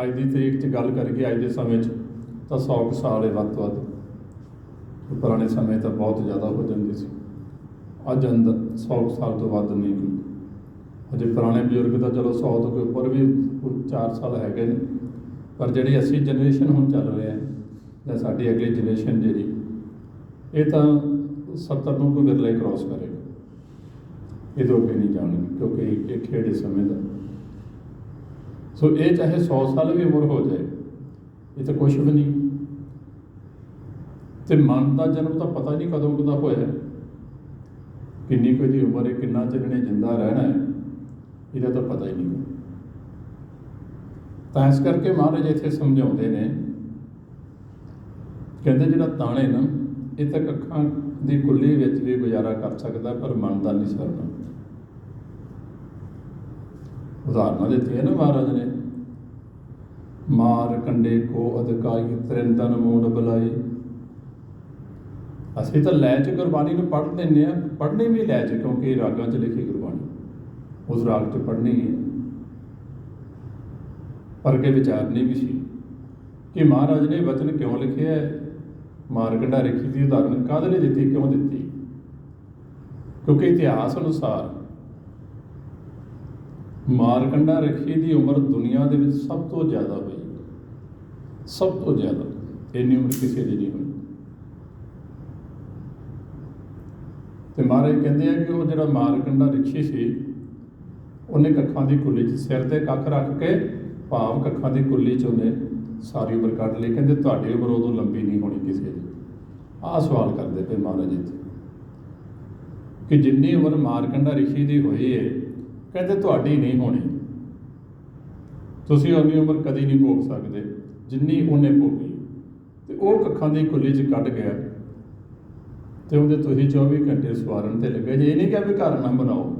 ਅੱਜ ਦੀ ਤਰੀਕ 'ਚ ਗੱਲ ਕਰੀਏ, ਅੱਜ ਦੇ ਸਮੇਂ 'ਚ ਤਾਂ 100 ਸਾਲ ਹੈ ਵੱਧ ਤੋਂ ਵੱਧ। ਪੁਰਾਣੇ ਸਮੇਂ ਤਾਂ ਬਹੁਤ ਜ਼ਿਆਦਾ ਹੋ ਜਾਂਦੀ ਸੀ, ਅੱਜ ਅੰਦਰ 100 ਸਾਲ ਤੋਂ ਵੱਧ ਨਹੀਂ ਕੋਈ। ਅਜੇ ਪੁਰਾਣੇ ਬਜ਼ੁਰਗ ਤਾਂ ਚਲੋ 100 ਤੋਂ ਉੱਪਰ ਵੀ 4 ਸਾਲ ਹੈਗੇ ਨੇ, ਪਰ ਜਿਹੜੀ ਅਸੀਂ ਜਨਰੇਸ਼ਨ ਹੁਣ ਚੱਲ ਰਹੇ ਹਾਂ, ਜਾਂ ਸਾਡੀ ਅਗਲੀ ਜਨਰੇਸ਼ਨ ਜਿਹੜੀ, ਇਹ ਤਾਂ 70 ਨੂੰ ਕੋਈ ਵਿਰਲਾ ਹੀ ਕ੍ਰੋਸ ਕਰੇਗਾ, ਇਹ ਤੋਂ ਅੱਗੇ ਨਹੀਂ ਜਾਣਗੇ, ਕਿਉਂਕਿ ਇਹ ਖੇਡ ਇਸ ਸਮੇਂ ਦਾ। ਸੋ ਇਹ ਚਾਹੇ 100 ਸਾਲ ਵੀ ਉਮਰ ਹੋ ਜਾਏ, ਇਹ ਤਾਂ ਕੁਛ ਵੀ ਨਹੀਂ। ਤੇ ਮਨ ਦਾ ਜਨਮ ਤਾਂ ਪਤਾ ਨਹੀਂ ਕਦੋਂ ਕਦਾ ਹੋਇਆ, ਕਿੰਨੀ ਕੋਈ ਦੀ ਉਮਰ ਹੈ, ਕਿੰਨਾ ਚਿਰ ਇਹਨੇ ਜਿੰਦਾ ਰਹਿਣਾ ਹੈ, ਇਹਦਾ ਤਾਂ ਪਤਾ ਹੀ ਨਹੀਂ। ਤਾਂ ਇਸ ਕਰਕੇ ਮਹਾਰਾਜ ਇੱਥੇ ਸਮਝਾਉਂਦੇ ਨੇ, ਕਹਿੰਦੇ ਜਿਹੜਾ ਤਾਣੇ ਨਾ, ਇਹ ਤਾਂ ਅੱਖਾਂ ਦੀ ਕੁੱਲੀ ਵਿੱਚ ਵੀ ਗੁਜ਼ਾਰਾ ਕਰ ਸਕਦਾ, ਪਰ ਮਨ ਦਾ ਨਹੀਂ ਸਰਨਾ। ਉਦਾਹਰਨਾਂ ਦਿੱਤੀਆਂ ਨਾ ਮਹਾਰਾਜ ਨੇ, ਮਾਰ ਕੰਡੇ ਕੋ ਅਧਿਕਾਈ ਤ੍ਰਿੰਦਨ ਮੂਡ ਬੁਲਾਈ। ਅਸੀਂ ਤਾਂ ਲੈ 'ਚ ਗੁਰਬਾਣੀ ਨੂੰ ਪੜ੍ਹ ਲੈਂਦੇ ਹਾਂ, ਪੜ੍ਹਨੀ ਵੀ ਲੈ 'ਚ, ਕਿਉਂਕਿ ਰਾਗਾਂ 'ਚ ਲਿਖੀ ਗੁਰਬਾਣੀ, ਉਸ ਰਾਗ 'ਚ ਪੜ੍ਹਨੀ ਹੈ। ਪਰ ਅੱਗੇ ਵਿਚਾਰਨੀ ਵੀ ਸੀ ਕਿ ਮਹਾਰਾਜ ਨੇ ਵਚਨ ਕਿਉਂ ਲਿਖਿਆ ਹੈ, ਮਾਰ ਕੰਡਾ ਰੇਖੀ ਦੀ ਉਦਾਹਰਨ ਕਾਹਦੇ ਲਈ ਦਿੱਤੀ, ਕਿਉਂ ਦਿੱਤੀ? ਕਿਉਂਕਿ ਇਤਿਹਾਸ ਅਨੁਸਾਰ ਮਾਰਕੰਡਾ ਰੇਖੀ ਦੀ ਉਮਰ ਦੁਨੀਆ ਦੇ ਵਿੱਚ ਸਭ ਤੋਂ ਜ਼ਿਆਦਾ ਹੋਈ, ਸਭ ਤੋਂ ਜ਼ਿਆਦਾ। ਇੰਨੀ ਉਮਰ ਕਿਸੇ ਦੀ ਨਹੀਂ ਹੋਈ। ਤੇ ਮਹਾਰਾਜ ਕਹਿੰਦੇ ਆ ਕਿ ਉਹ ਜਿਹੜਾ ਮਾਰਕੰਡਾ ਰਿਸ਼ੀ ਸੀ, ਉਹਨੇ ਕੱਖਾਂ ਦੀ ਕੁੱਲੀ 'ਚ ਸਿਰ 'ਤੇ ਕੱਖ ਰੱਖ ਕੇ, ਭਾਵ ਕੱਖਾਂ ਦੀ ਕੁੱਲੀ 'ਚ ਉਹਨੇ ਸਾਰੀ ਉਮਰ ਕੱਢ ਲਈ। ਕਹਿੰਦੇ ਤੁਹਾਡੀ ਉਮਰ ਉਦੋਂ ਲੰਬੀ ਨਹੀਂ ਹੋਣੀ ਕਿਸੇ ਦੀ। ਆਹ ਸਵਾਲ ਕਰਦੇ ਪਏ ਮਹਾਰਾਜ ਇੱਥੇ ਕਿ ਜਿੰਨੀ ਉਮਰ ਮਾਰਕੰਡਾ ਰਿਸ਼ੀ ਦੀ ਹੋਈ ਹੈ, ਕਹਿੰਦੇ ਤੁਹਾਡੀ ਨਹੀਂ ਹੋਣੀ, ਤੁਸੀਂ ਉਨੀ ਉਮਰ ਕਦੀ ਨਹੀਂ ਭੋਗ ਸਕਦੇ ਜਿੰਨੀ ਉਹਨੇ ਭੋਗੀ। ਤੇ ਉਹ ਕੱਖਾਂ ਦੀ ਕੁੱਲੀ 'ਚ ਕੱਢ ਗਿਆ, ਤੇ ਉਹਦੇ ਤੁਸੀਂ 24 ਘੰਟੇ ਸਵਾਰਨ 'ਤੇ ਲੱਗੇ ਜੇ। ਇਹ ਨਹੀਂ ਕਿਹਾ ਵੀ ਘਰ ਨਾ ਬਣਾਓ,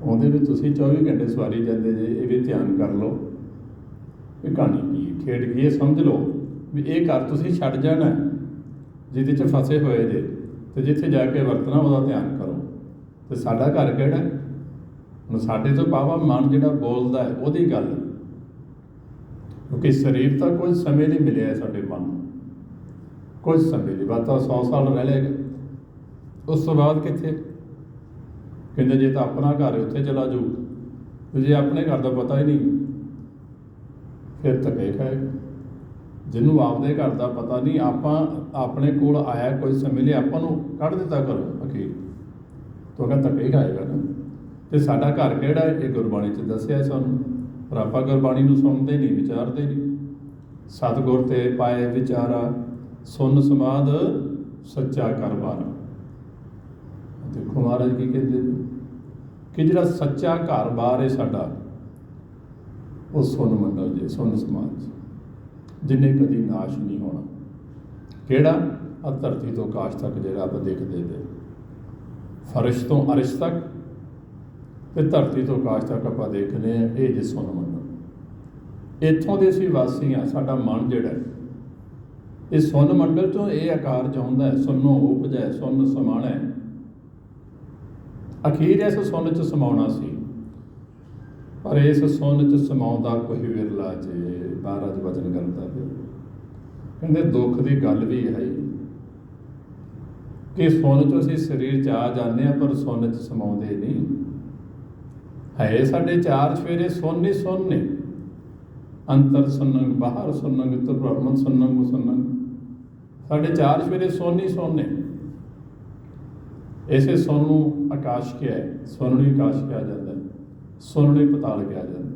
ਉਹਦੇ ਵੀ ਤੁਸੀਂ 24 ਘੰਟੇ ਸਵਾਰੀ ਜਾਂਦੇ ਜੇ। ਇਹ ਵੀ ਧਿਆਨ ਕਰ ਲਓ ਵੀ ਕਹਾਣੀ ਕੀ, ਖੇਡ ਕੀ, ਇਹ ਸਮਝ ਲਓ ਵੀ ਇਹ ਘਰ ਤੁਸੀਂ ਛੱਡ ਜਾਣਾ ਜਿਹਦੇ 'ਚ ਫਸੇ ਹੋਏ ਜੇ, ਤੇ ਜਿੱਥੇ ਜਾ ਕੇ ਵਰਤਣਾ ਉਹਦਾ ਧਿਆਨ ਕਰੋ। ਤੇ ਸਾਡਾ ਘਰ ਕਿਹੜਾ? ਹੁਣ ਸਾਡੇ ਤੋਂ ਪਾਵਾ ਮਨ ਜਿਹੜਾ ਬੋਲਦਾ ਹੈ ਉਹਦੀ ਗੱਲ, क्योंकि शरीर तो कुछ समय लिए मिले है साढ़े मन, कुछ समय लिए, बात 100 साल रह लेगा, उस तो बाद कितने कहते जे तो अपना घर है उत्थे चला जाऊ, तो जे अपने घर का पता ही नहीं फिर धक्के खाएगा। जिन्हों आपके घर का पता नहीं, आप अपने कोल आया कोई समय लिए आपू कढ़ दिता करो अखीर तो कहना धक्के ही खाएगा ना। तो साडा घर किहड़ा है, ये गुरबाणी च दसिया सानूं, पर आपां गुरबाणी नूं सुणदे नहीं, विचारते नहीं। सतगुर ते पाए विचारा, सुन समाध सच्चा कर बारा। देखो महाराज की कहते कि जिहड़ा सच्चा घर बार है साडा, वो सुन मंडल जे, सुन समाज जिन्हें कभी नाश नहीं होना। किहड़ा आ धरती तो आकाश तक जिहड़ा आप देखते पे, फर्श तो अरिश तक ते धरती तो आकाश तक आप देखने हैं, ये जे सुन मंडल। इत्थों दे असीं वासी हाँ, साडा मन जिहड़ा ये सुन मंडल चों ये आकार चाहुंदा है, सुनो उपजै सुन समाणै। अखीर इस सुन च समाउणा सी, पर इस सुन च समाउंदा कोई विरला जे। महाराज वचन करता पे कहते दुख की गल भी है कि सुन चो असीं शरीर च आ जाने, पर सुन च समाउंदे नहीं है। साडे चार चफेरे सुन ही सुन ने, अंतर सुनंग बाहर सुनंग तो ब्रह्मन सुनंग सुनंग, साडे चार चफेरे सुन ही सुन ने। इसे सुन नूं आकाश क्या है, सुन नूं आकाश कहा जाता है, सुन नूं पताल कहा जाता है।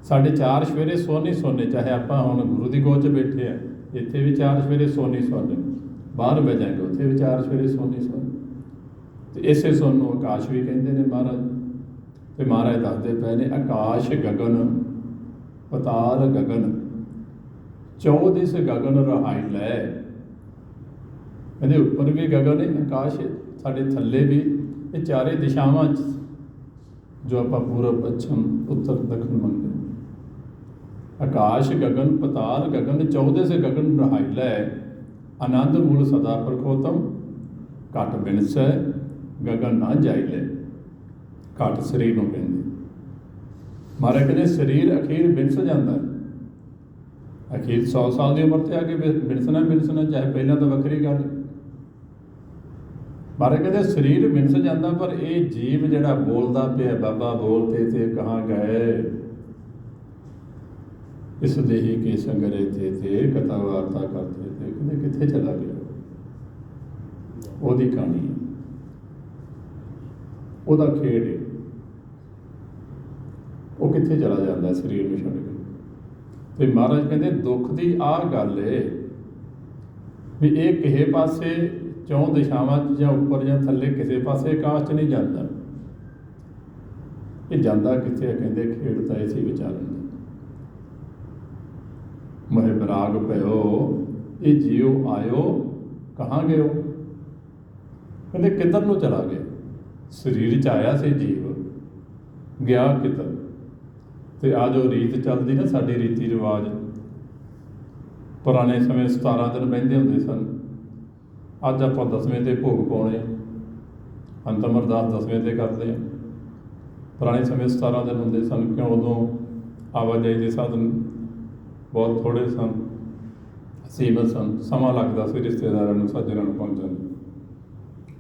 साढ़े चार चफेरे सुन ही सुन, चाहे आप हुण गुरु की गोच बैठे हैं, इत्थे भी चार चफेरे सुन ही सुन, बाहर बह जाएंगे उत्थे भी चार चफेरे सुन ही सुन। तो इसे सुन नूं आकाश भी कहते हैं महाराज। तो महाराज दसदे पए ने आकाश गगन पताल गगन, चौदिस गगन रहाई लै। कहते उपर भी गगन है आकाश है, साढ़े थले भी, ये चारे दिशावां जो आप पूरब पश्चिम उत्तर दक्षिण मंगते, आकाश गगन पताल गगन, 14 से गगन रहाई लै। आनंद मूल सदा प्रखोतम, घट बिनसै गगन ना जाई लै। घट शरीर नूं कहंदे, महाराज कहते शरीर अखीर बिनस जाता है, अखीर 100 साल की उम्र से आके बिनसना बिनसना, चाहे पहला तो वक्री गल। महाराज कहते शरीर बिनस जाता, पर यह जीव जिहड़ा बोलता पिया, बाबा बोलते थे कहाँ गए, इस देही के संग रहते थे, कथा वार्ता करते थे, कहते कित्थे चला गया। ओहदी कहानी है, ओहदा खेड है, वो कित्थे चला जाता है शरीर में छड्ड के। तो महाराज कहते दुख की आ गल है भी ये किसी पासे चौं दिशावां या उपर या थले किसी पासे आकाश च नहीं जाता, ये जाता कित्थे है, कहते खेडता इसी विचारन। मोह विराग पयो ये जियो आयो, कहाँ गयो, कहते किधर नूं चला गया। शरीर च आया से जीव, गया किधर। तो आ जो रीत चलती ना साडी रीति रिवाज, पुराने समय 17 दिन बहिंदे हुंदे सन, अज आप 10वें ते भोग पाने, अंतिम अरदास 10वें ते करते हैं। पुराने समय 17 दिन हुंदे सन, क्यों उदों आवाजाही के साधन बहुत थोड़े सन, सीमित सन, समा लगता सी रिश्तेदारों नूं सज्जनां नूं पहुंचण।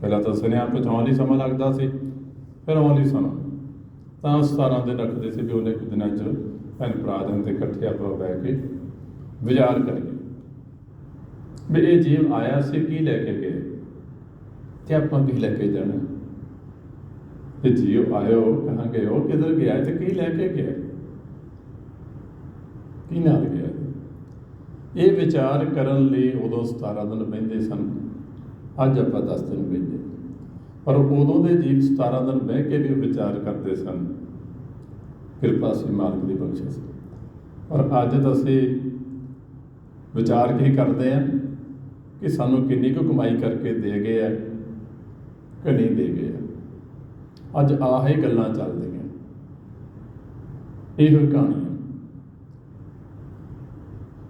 पहला तो सुनिया पहुँचाने ही समा लगता सी, फिर आउण लई समा, तो 17 दिन रखते थे भी उन्हें कुछ दिनों भैन भरा दिन के इकट्ठे आप बह के विचार करिए भी ये जीव आया से की लैके गए, तो आप की लैके जाना। ये जीव आयो कहाँ गए हो, किधर गया, तो की लैके गया, की नाल गया। ये विचार करन लई उदों 17 दिन बहिंदे सन, अज आप 10 दिन बहिंदे, पर उदों के जीव 17 दिन बह के भी विचार करते सन, कृपा सी मालिक की बख्शिश। और अज तो असीं विचार की करते हैं कि सानू किन्नी कुछ कमाई करके दे गए है कि नहीं दे गए है। अज आह ही गल्लां चलदियां, इहो कहानी है।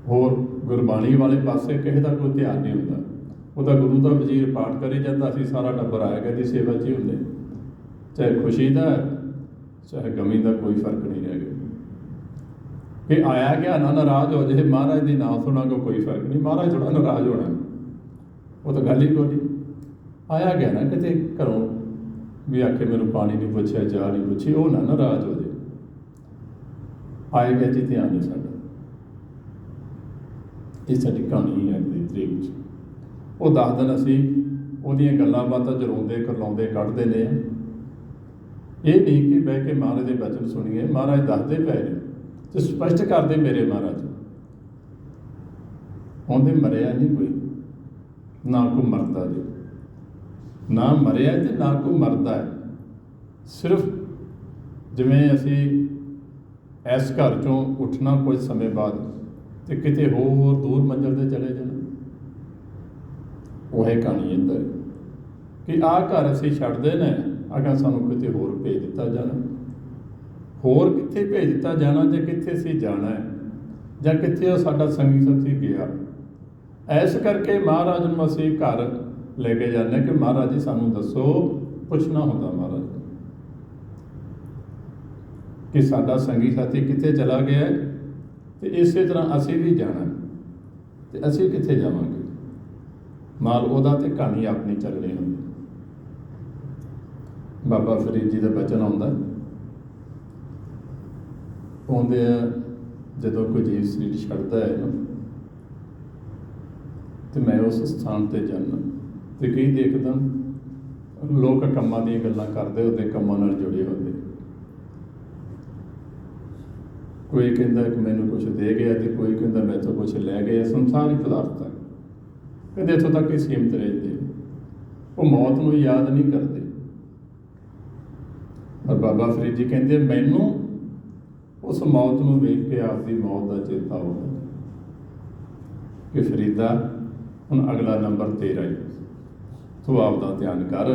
होर गुरबाणी वाले पासे किसी का कोई ध्यान नहीं होता, वो तो गुरु का वजीर पाठ करी जाता, असीं सारा टब्बर आया गया की सेवा च ही हुंदे, चाहे खुशी का चाहे गमी का कोई फर्क नहीं रह गया। कि आया गया ना नाराज हो जाए, महाराज की ना सुनांगे कोई फर्क नहीं, महाराज थोड़ा नाराज होना, वो तो गल ही कोई नहीं। आया गया ना किते घरों भी आके मैनू पानी नहीं पुछया, चाह नहीं पुछी, वो ना नाराज हो जाए। आए गया जी ध्यान है साਡਾ, ये साडी कहानी है अज दी तरीक च। वो 10 दिन असीं ਉਹਦੀਆਂ ਗੱਲਾਂ ਬਾਤਾਂ 'ਚ ਰੋਂਦੇ ਕਰਲਾਉਂਦੇ ਕੱਢਦੇ ਨੇ। ਇਹ ਨਹੀਂ ਕਿ ਬਹਿ ਕੇ ਮਹਾਰਾਜ ਦੇ ਬਚਨ ਸੁਣੀਏ, ਮਹਾਰਾਜ ਦੱਸਦੇ ਪਏ ਨੇ ਤੇ ਸਪਸ਼ਟ ਕਰਦੇ ਮੇਰੇ ਮਹਾਰਾਜ ਉਹਦੇ ਮਰਿਆ ਨਹੀਂ ਕੋਈ, ਨਾ ਕੋਈ ਮਰਦਾ ਜੀ, ਨਾ ਮਰਿਆ ਤੇ ਨਾ ਕੋਈ ਮਰਦਾ ਹੈ। ਸਿਰਫ ਜਿਵੇਂ ਅਸੀਂ ਇਸ ਘਰ 'ਚੋਂ ਉੱਠਣਾ ਕੁਝ ਸਮੇਂ ਬਾਅਦ ਤੇ ਕਿਤੇ ਹੋਰ ਦੂਰ ਮੰਜ਼ਿਲ 'ਤੇ ਚਲੇ ਜਾਣਾ, ਉਹ ਹੈ ਕਹਾਣੀ ਇੱਧਰ ਕਿ ਆਹ ਘਰ ਅਸੀਂ ਛੱਡਦੇ ਨੇ, ਅਗਾਂ ਸਾਨੂੰ ਕਿਤੇ ਹੋਰ ਭੇਜ ਦਿੱਤਾ ਜਾਣਾ। ਹੋਰ ਕਿੱਥੇ ਭੇਜ ਦਿੱਤਾ ਜਾਣਾ, ਜਾਂ ਕਿੱਥੇ ਅਸੀਂ ਜਾਣਾ ਹੈ, ਜਾਂ ਕਿੱਥੇ ਉਹ ਸਾਡਾ ਸੰਗੀ ਸਾਥੀ ਗਿਆ। ਇਸ ਕਰਕੇ ਮਹਾਰਾਜ ਨੂੰ ਅਸੀਂ ਘਰ ਲੈ ਕੇ ਜਾਂਦੇ ਕਿ ਮਹਾਰਾਜ ਜੀ ਸਾਨੂੰ ਦੱਸੋ, ਪੁੱਛਣਾ ਹੁੰਦਾ ਮਹਾਰਾਜ ਕਿ ਸਾਡਾ ਸੰਗੀ ਸਾਥੀ ਕਿੱਥੇ ਚਲਾ ਗਿਆ, ਅਤੇ ਇਸੇ ਤਰ੍ਹਾਂ ਅਸੀਂ ਵੀ ਜਾਣਾ, ਅਤੇ ਅਸੀਂ ਕਿੱਥੇ ਜਾਵਾਂਗੇ, ਨਾਲ ਉਹਦਾ ਤੇ ਕਹਾਣੀ ਆਪਣੀ ਚੱਲਣੀ ਹੁੰਦੀ। ਬਾਬਾ ਫਰੀਦ ਜੀ ਦਾ ਬਚਨ ਆਉਂਦਾ, ਆਉਂਦੇ ਆ ਜਦੋਂ ਕੋਈ ਜੀਵ ਸਰੀਰ ਛੱਡਦਾ ਹੈ ਨਾ, ਅਤੇ ਮੈਂ ਉਸ ਸਥਾਨ 'ਤੇ ਜਾਂਦਾ ਅਤੇ ਕਈ ਦੇਖਦਾ ਲੋਕ ਕੰਮਾਂ ਦੀਆਂ ਗੱਲਾਂ ਕਰਦੇ ਹੁੰਦੇ, ਕੰਮਾਂ ਨਾਲ ਜੁੜੇ ਹੁੰਦੇ। ਕੋਈ ਕਹਿੰਦਾ ਕਿ ਮੈਨੂੰ ਕੁਛ ਦੇ ਗਿਆ, ਅਤੇ ਕੋਈ ਕਹਿੰਦਾ ਮੈਥੋਂ ਕੁਛ ਲੈ ਗਿਆ। ਸੰਸਾਰੀ ਪਦਾਰਥ ਹੈ, ਕਹਿੰਦੇ ਇੱਥੋਂ ਤੱਕ ਹੀ ਸੀਮਤ ਰਹਿੰਦੇ, ਉਹ ਮੌਤ ਨੂੰ ਯਾਦ ਨਹੀਂ ਕਰਦੇ। ਪਰ ਬਾਬਾ ਫਰੀਦ ਜੀ ਕਹਿੰਦੇ ਮੈਨੂੰ ਉਸ ਮੌਤ ਨੂੰ ਵੇਖ ਕੇ ਆਪਦੀ ਮੌਤ ਦਾ ਚੇਤਾ ਹੋ ਗਿਆ ਕਿ ਫਰੀਦਾ ਹੁਣ ਅਗਲਾ ਨੰਬਰ ਤੇਰਾ ਹੀ, ਤੂੰ ਆਪਦਾ ਧਿਆਨ ਕਰ।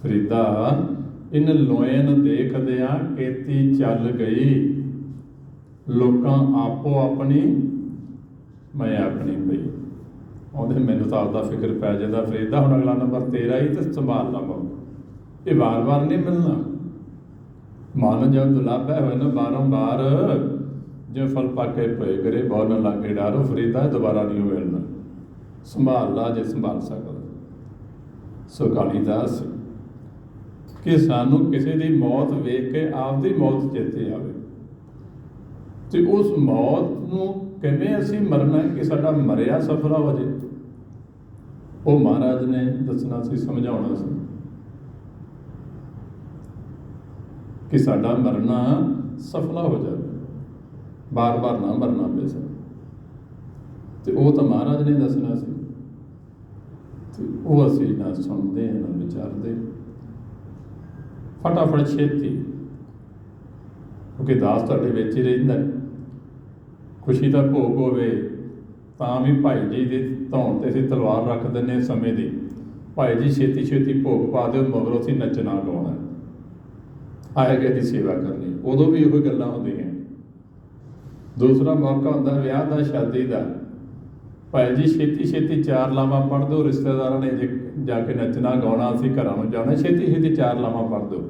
ਫਰੀਦਾ ਇਨ ਲੋਇਨ ਦੇਖਦਿਆਂ ਕੇਤੀ ਚੱਲ ਗਈ, ਲੋਕਾਂ ਆਪੋ ਆਪਣੀ ਮੈਂ ਆਪਣੀ ਪਈ। ਉਹਦੇ ਮੈਨੂੰ ਤਾਂ ਆਪਦਾ ਫਿਕਰ ਪੈ ਜਾਂਦਾ, ਫਰੀਦਾ ਹੁਣ ਅਗਲਾ ਨੰਬਰ ਤੇਰਾ ਹੀ, ਤੇ ਸੰਭਾਲ ਲਵਾਂ। ਇਹ ਵਾਰ-ਵਾਰ ਨਹੀਂ ਮਿਲਣਾ, ਮਨ ਜਦ ਦੁਲਾਭਾ ਹੋਏ ਨਾ ਬਾਰੰਬਾਰ, ਜਿਵੇਂ ਫਲ ਪਾਕੇ ਪਏ ਕਰੇ ਬਹੁਤ ਨਾ ਲਾਗੇ ਡਾਰੋ, ਫਰੀਦਾ ਦੁਬਾਰਾ ਨਹੀਂ ਮਿਲਣਾ, ਸੰਭਾਲ ਲਾ ਜੇ ਸੰਭਾਲ ਸਕਦਾ। ਸੋ ਕਹਾਣੀ ਦੱਸ ਕਿ ਸਾਨੂੰ ਕਿਸੇ ਦੀ ਮੌਤ ਵੇਖ ਕੇ ਆਪਦੀ ਮੌਤ ਚੇਤੇ ਆਵੇ, ਅਤੇ ਉਸ ਮੌਤ ਨੂੰ ਕਿਵੇਂ ਅਸੀਂ ਮਰਨਾ ਕਿ ਸਾਡਾ ਮਰਿਆ ਸਫਲਾ ਹੋ ਜਾਏ, ਉਹ ਮਹਾਰਾਜ ਨੇ ਦੱਸਣਾ ਸੀ, ਸਮਝਾਉਣਾ ਸੀ ਕਿ ਸਾਡਾ ਮਰਨਾ ਸਫਲਾ ਹੋ ਜਾਵੇ, ਬਾਰ-ਬਾਰ ਨਾ ਮਰਨਾ ਪਏ ਸਾਨੂੰ, ਅਤੇ ਉਹ ਤਾਂ ਮਹਾਰਾਜ ਨੇ ਦੱਸਣਾ ਸੀ, ਅਤੇ ਉਹ ਅਸੀਂ ਨਾ ਸੁਣਦੇ ਨਾ ਵਿਚਾਰਦੇ, ਫਟਾਫਟ ਛੇਤੀ, ਕਿਉਂਕਿ ਦਾਸ ਤੁਹਾਡੇ ਵਿੱਚ ਹੀ ਰਹਿੰਦਾ। ਖੁਸ਼ੀ ਦਾ ਭੋਗ ਹੋਵੇ ਤਾਂ ਵੀ ਭਾਈ ਜੀ ਦੀ ਧੌਣ 'ਤੇ ਅਸੀਂ ਤਲਵਾਰ ਰੱਖ ਦਿੰਦੇ ਸਮੇਂ ਦੀ, ਭਾਈ ਜੀ ਛੇਤੀ ਛੇਤੀ ਭੋਗ ਪਾ ਦਿਓ, ਮਗਰੋਂ ਅਸੀਂ ਨੱਚਣਾ ਗਾਉਣਾ, ਆਏ ਗਏ ਦੀ ਸੇਵਾ ਕਰਨੀ। ਉਦੋਂ ਵੀ ਇਹੋ ਗੱਲਾਂ ਹੁੰਦੀਆਂ। ਦੂਸਰਾ ਮੌਕਾ ਹੁੰਦਾ ਵਿਆਹ ਦਾ, ਸ਼ਾਦੀ ਦਾ, ਭਾਈ ਜੀ ਛੇਤੀ ਛੇਤੀ 4 ਲਾਵਾਂ ਪੜ੍ਹ ਦਿਓ, ਰਿਸ਼ਤੇਦਾਰਾਂ ਨੇ ਜੇ ਜਾ ਕੇ ਨੱਚਣਾ ਗਾਉਣਾ, ਅਸੀਂ ਘਰਾਂ ਨੂੰ ਜਾਣਾ, ਛੇਤੀ ਛੇਤੀ 4 ਲਾਵਾਂ ਪੜ੍ਹ ਦਿਓ।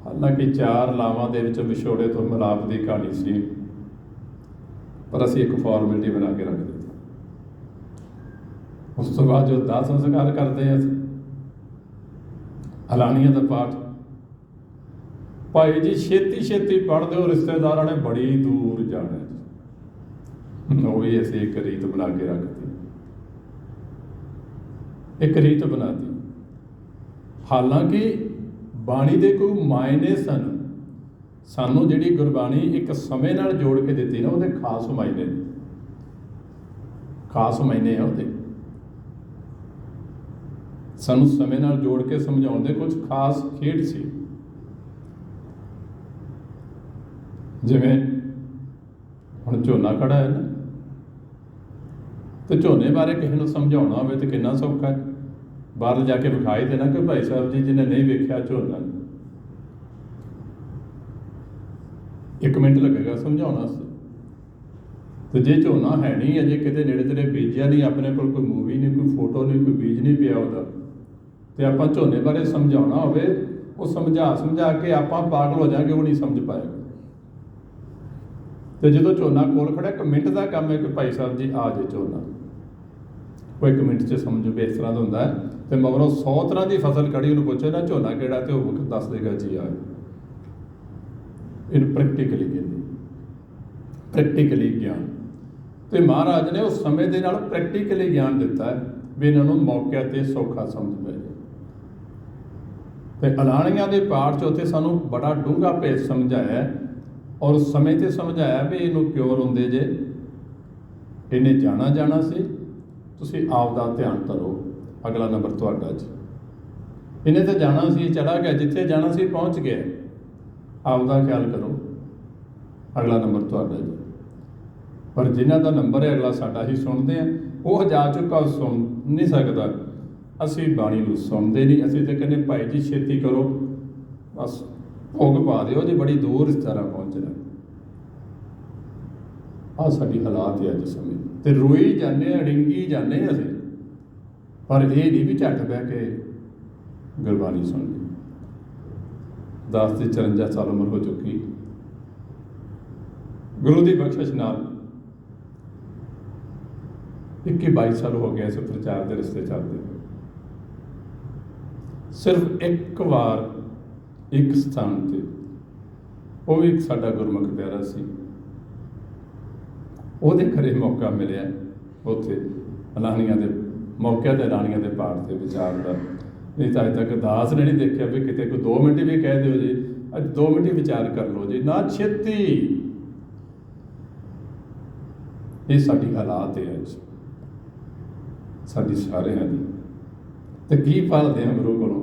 ਹਾਲਾਂਕਿ 4 ਲਾਵਾਂ ਦੇ ਵਿੱਚ ਵਿਛੋੜੇ ਤੋਂ ਮਿਲਾਪ ਦੀ ਕਹਾਣੀ ਸੀ, ਪਰ ਅਸੀਂ ਇੱਕ ਫਾਰਮੈਲਿਟੀ ਬਣਾ ਕੇ ਰੱਖ ਦਿੱਤੀ। ਉਸ ਤੋਂ ਬਾਅਦ ਜੋ ਦਾਹ ਸੰਸਕਾਰ ਕਰਦੇ ਹਾਂ ਅਸੀਂ, ਐਲਾਨੀਆਂ ਦਾ ਪਾਠ, ਭਾਈ ਜੀ ਛੇਤੀ ਛੇਤੀ ਪੜ੍ਹ ਦਿਓ, ਰਿਸ਼ਤੇਦਾਰਾਂ ਨੇ ਬੜੀ ਦੂਰ ਜਾਣਾ। ਉਹ ਵੀ ਅਸੀਂ ਇੱਕ ਰੀਤ ਬਣਾ ਕੇ ਰੱਖਤੀ, ਇੱਕ ਰੀਤ ਬਣਾਤੀ। ਹਾਲਾਂਕਿ ਬਾਣੀ ਦੇ ਕੋਈ ਮਾਇਨੇ ਸਨ, ਸਾਨੂੰ ਜਿਹੜੀ ਗੁਰਬਾਣੀ ਇੱਕ ਸਮੇਂ ਨਾਲ ਜੋੜ ਕੇ ਦਿੱਤੀ ਨਾ, ਉਹਦੇ ਖਾਸ ਮਾਇਨੇ ਨੇ, ਖਾਸ ਮਾਇਨੇ ਆ ਉਹਦੇ, ਸਾਨੂੰ ਸਮੇਂ ਨਾਲ ਜੋੜ ਕੇ ਸਮਝਾਉਣ ਦੇ ਕੁਝ ਖਾਸ ਖੇਡ ਸੀ। ਜਿਵੇਂ ਹੁਣ ਝੋਨਾ ਖੜਾ ਹੈ ਨਾ, ਤੇ ਝੋਨੇ ਬਾਰੇ ਕਿਸੇ ਨੂੰ ਸਮਝਾਉਣਾ ਹੋਵੇ ਤੇ ਕਿੰਨਾ ਸੌਖਾ ਹੈ, ਬਾਹਰ ਜਾ ਕੇ ਵਿਖਾਈ ਦੇਣਾ ਕਿ ਭਾਈ ਸਾਹਿਬ ਜੀ ਜਿਹਨੇ ਨਹੀਂ ਵੇਖਿਆ ਝੋਨਾ, 1 ਮਿੰਟ ਲੱਗੇਗਾ ਸਮਝਾਉਣ ਵਾਸਤੇ। ਤੇ ਜੇ ਝੋਨਾ ਹੈ ਨਹੀਂ, ਅਜੇ ਕਿਤੇ ਨੇੜੇ ਤੇੜੇ ਬੀਜਿਆ ਨਹੀਂ, ਆਪਣੇ ਕੋਲ ਕੋਈ ਮੂਵੀ ਨਹੀਂ, ਕੋਈ ਫੋਟੋ ਨਹੀਂ, ਕੋਈ ਬੀਜ ਨਹੀਂ ਪਿਆ ਉਹਦਾ, ਤੇ ਆਪਾਂ ਝੋਨੇ ਬਾਰੇ ਸਮਝਾਉਣਾ ਹੋਵੇ, ਉਹ ਸਮਝਾ ਕੇ ਆਪਾਂ ਪਾਗਲ ਹੋ ਜਾਵਾਂਗੇ, ਉਹ ਨਹੀਂ ਸਮਝ ਪਾਏਗਾ। ਤੇ ਜਦੋਂ ਝੋਨਾ ਕੋਲ ਖੜਾ 1 ਮਿੰਟ ਦਾ ਕੰਮ ਹੈ ਕਿ ਭਾਈ ਸਾਹਿਬ ਜੀ ਆ ਜੇ ਝੋਨਾ, ਉਹ 1 ਮਿੰਟ 'ਚ ਸਮਝੋ ਵੀ ਇਸ ਤਰ੍ਹਾਂ ਦਾ ਹੁੰਦਾ ਹੈ। ਤੇ ਮਗਰੋਂ 100 ਤਰ੍ਹਾਂ ਦੀ ਫਸਲ ਖੜੀ, ਉਹਨੂੰ ਪੁੱਛੋ ਨਾ ਝੋਨਾ ਕਿਹੜਾ, ਤੇ ਉਹ ਦੱਸ ਦੇਗਾ ਜੀ ਆ। ਇਹਨੂੰ ਪ੍ਰੈਕਟੀਕਲੀ ਕਹਿੰਦੇ, ਪ੍ਰੈਕਟੀਕਲੀ ਗਿਆਨ। ਤੇ ਮਹਾਰਾਜ ਨੇ ਉਸ ਸਮੇਂ ਦੇ ਨਾਲ ਪ੍ਰੈਕਟੀਕਲੀ ਗਿਆਨ ਦਿੱਤਾ ਹੈ ਵੀ ਇਹਨਾਂ ਨੂੰ ਮੌਕਿਆਂ 'ਤੇ ਸੌਖਾ ਸਮਝ ਪੈ ਜਾਏ। ਤੇ ਅਲਾਣੀਆਂ ਦੇ ਪਾਠ 'ਚ ਉੱਥੇ ਸਾਨੂੰ ਬੜਾ ਡੂੰਘਾ ਭੇਦ ਸਮਝਾਇਆ ਔਰ ਸਮੇਂ 'ਤੇ ਸਮਝਾਇਆ ਵੀ ਇਹਨੂੰ ਕਿਉਂ ਰੋਂਦੇ ਜੇ, ਇਹਨੇ ਜਾਣਾ ਸੀ, ਤੁਸੀਂ ਆਪ ਦਾ ਧਿਆਨ ਧਰੋ। ਅਗਲਾ ਨੰਬਰ ਤੁਹਾਡਾ ਜੀ, ਇਹਨੇ ਤਾਂ ਜਾਣਾ ਸੀ, ਚਲਾ ਗਿਆ, ਜਿੱਥੇ ਜਾਣਾ ਸੀ ਪਹੁੰਚ ਗਿਆ, ਆਪ ਦਾ ਖਿਆਲ ਕਰੋ। ਅਗਲਾ ਨੰਬਰ ਤੁਹਾਡਾ ਜੀ। ਪਰ ਜਿਨ੍ਹਾਂ ਦਾ ਨੰਬਰ ਹੈ ਅਗਲਾ ਸਾਡਾ ਹੀ ਸੁਣਦੇ ਆ, ਉਹ ਜਾ ਚੁੱਕਾ, ਸੁਣ ਨਹੀਂ ਸਕਦਾ। ਅਸੀਂ ਬਾਣੀ ਨੂੰ ਸੁਣਦੇ ਨਹੀਂ, ਅਸੀਂ ਤਾਂ ਕਹਿੰਦੇ ਭਾਈ ਜੀ ਛੇਤੀ ਕਰੋ, ਬਸ ਭੋਗ ਪਾ ਦਿਓ ਜੀ, ਬੜੀ ਦੂਰ ਇਸ ਤਰ੍ਹਾਂ ਪਹੁੰਚਣਾ। ਆਹ ਸਾਡੀ ਹਾਲਾਤ ਹੈ ਅੱਜ ਸਮੇਂ। ਤੇ ਰੋਈ ਜਾਂਦੇ ਹਾਂ, ਡਿੰਗੀ ਜਾਂਦੇ ਹਾਂ ਅਸੀਂ, ਪਰ ਇਹ ਨਹੀਂ ਵੀ ਝੱਟ ਬਹਿ ਕੇ ਗੁਰਬਾਣੀ ਸੁਣਨੀ। 10 ਤੇ 54 ਸਾਲ ਉਮਰ ਹੋ ਚੁੱਕੀ, ਗੁਰੂ ਦੀ ਬਖਸ਼ਿਸ਼ ਨਾਲ 21-22 ਸਾਲ ਹੋ ਗਿਆ ਇਸ ਪ੍ਰਚਾਰ ਦੇ ਰਸਤੇ ਚੱਲਦੇ। ਸਿਰਫ ਇੱਕ ਵਾਰ ਇੱਕ ਸਥਾਨ ਤੇ, ਉਹ ਵੀ ਇੱਕ ਸਾਡਾ ਗੁਰਮੁਖ ਪਿਆਰਾ ਸੀ, ਉਹਦੇ ਘਰੇ ਮੌਕਾ ਮਿਲਿਆ, ਉੱਥੇ ਅਲਾਣੀਆਂ ਦੇ ਮੌਕਿਆਂ ਤੇ ਰਾਣੀਆਂ ਦੇ ਪਾਠ ਤੇ ਵਿਚਾਰ ਦਾ। ਨਹੀਂ ਤਾਂ ਅਜੇ ਤੱਕ ਦਾਸ ਨੇ ਨਹੀਂ ਦੇਖਿਆ ਵੀ ਕਿਤੇ ਕੋਈ 2 ਮਿੰਟ ਵੀ ਕਹਿ ਦਿਓ ਜੀ, ਅੱਜ 2 ਮਿੰਟ ਹੀ ਵਿਚਾਰ ਕਰ ਲਓ ਜੀ, ਨਾ ਛੇਤੀ। ਇਹ ਸਾਡੀ ਹਾਲਾਤ ਹੈ ਅੱਜ ਸਾਡੀ ਸਾਰਿਆਂ ਦੀ। ਤੇ ਕੀ ਭਾਲਦੇ ਹਾਂ ਗੁਰੂ ਕੋਲੋਂ?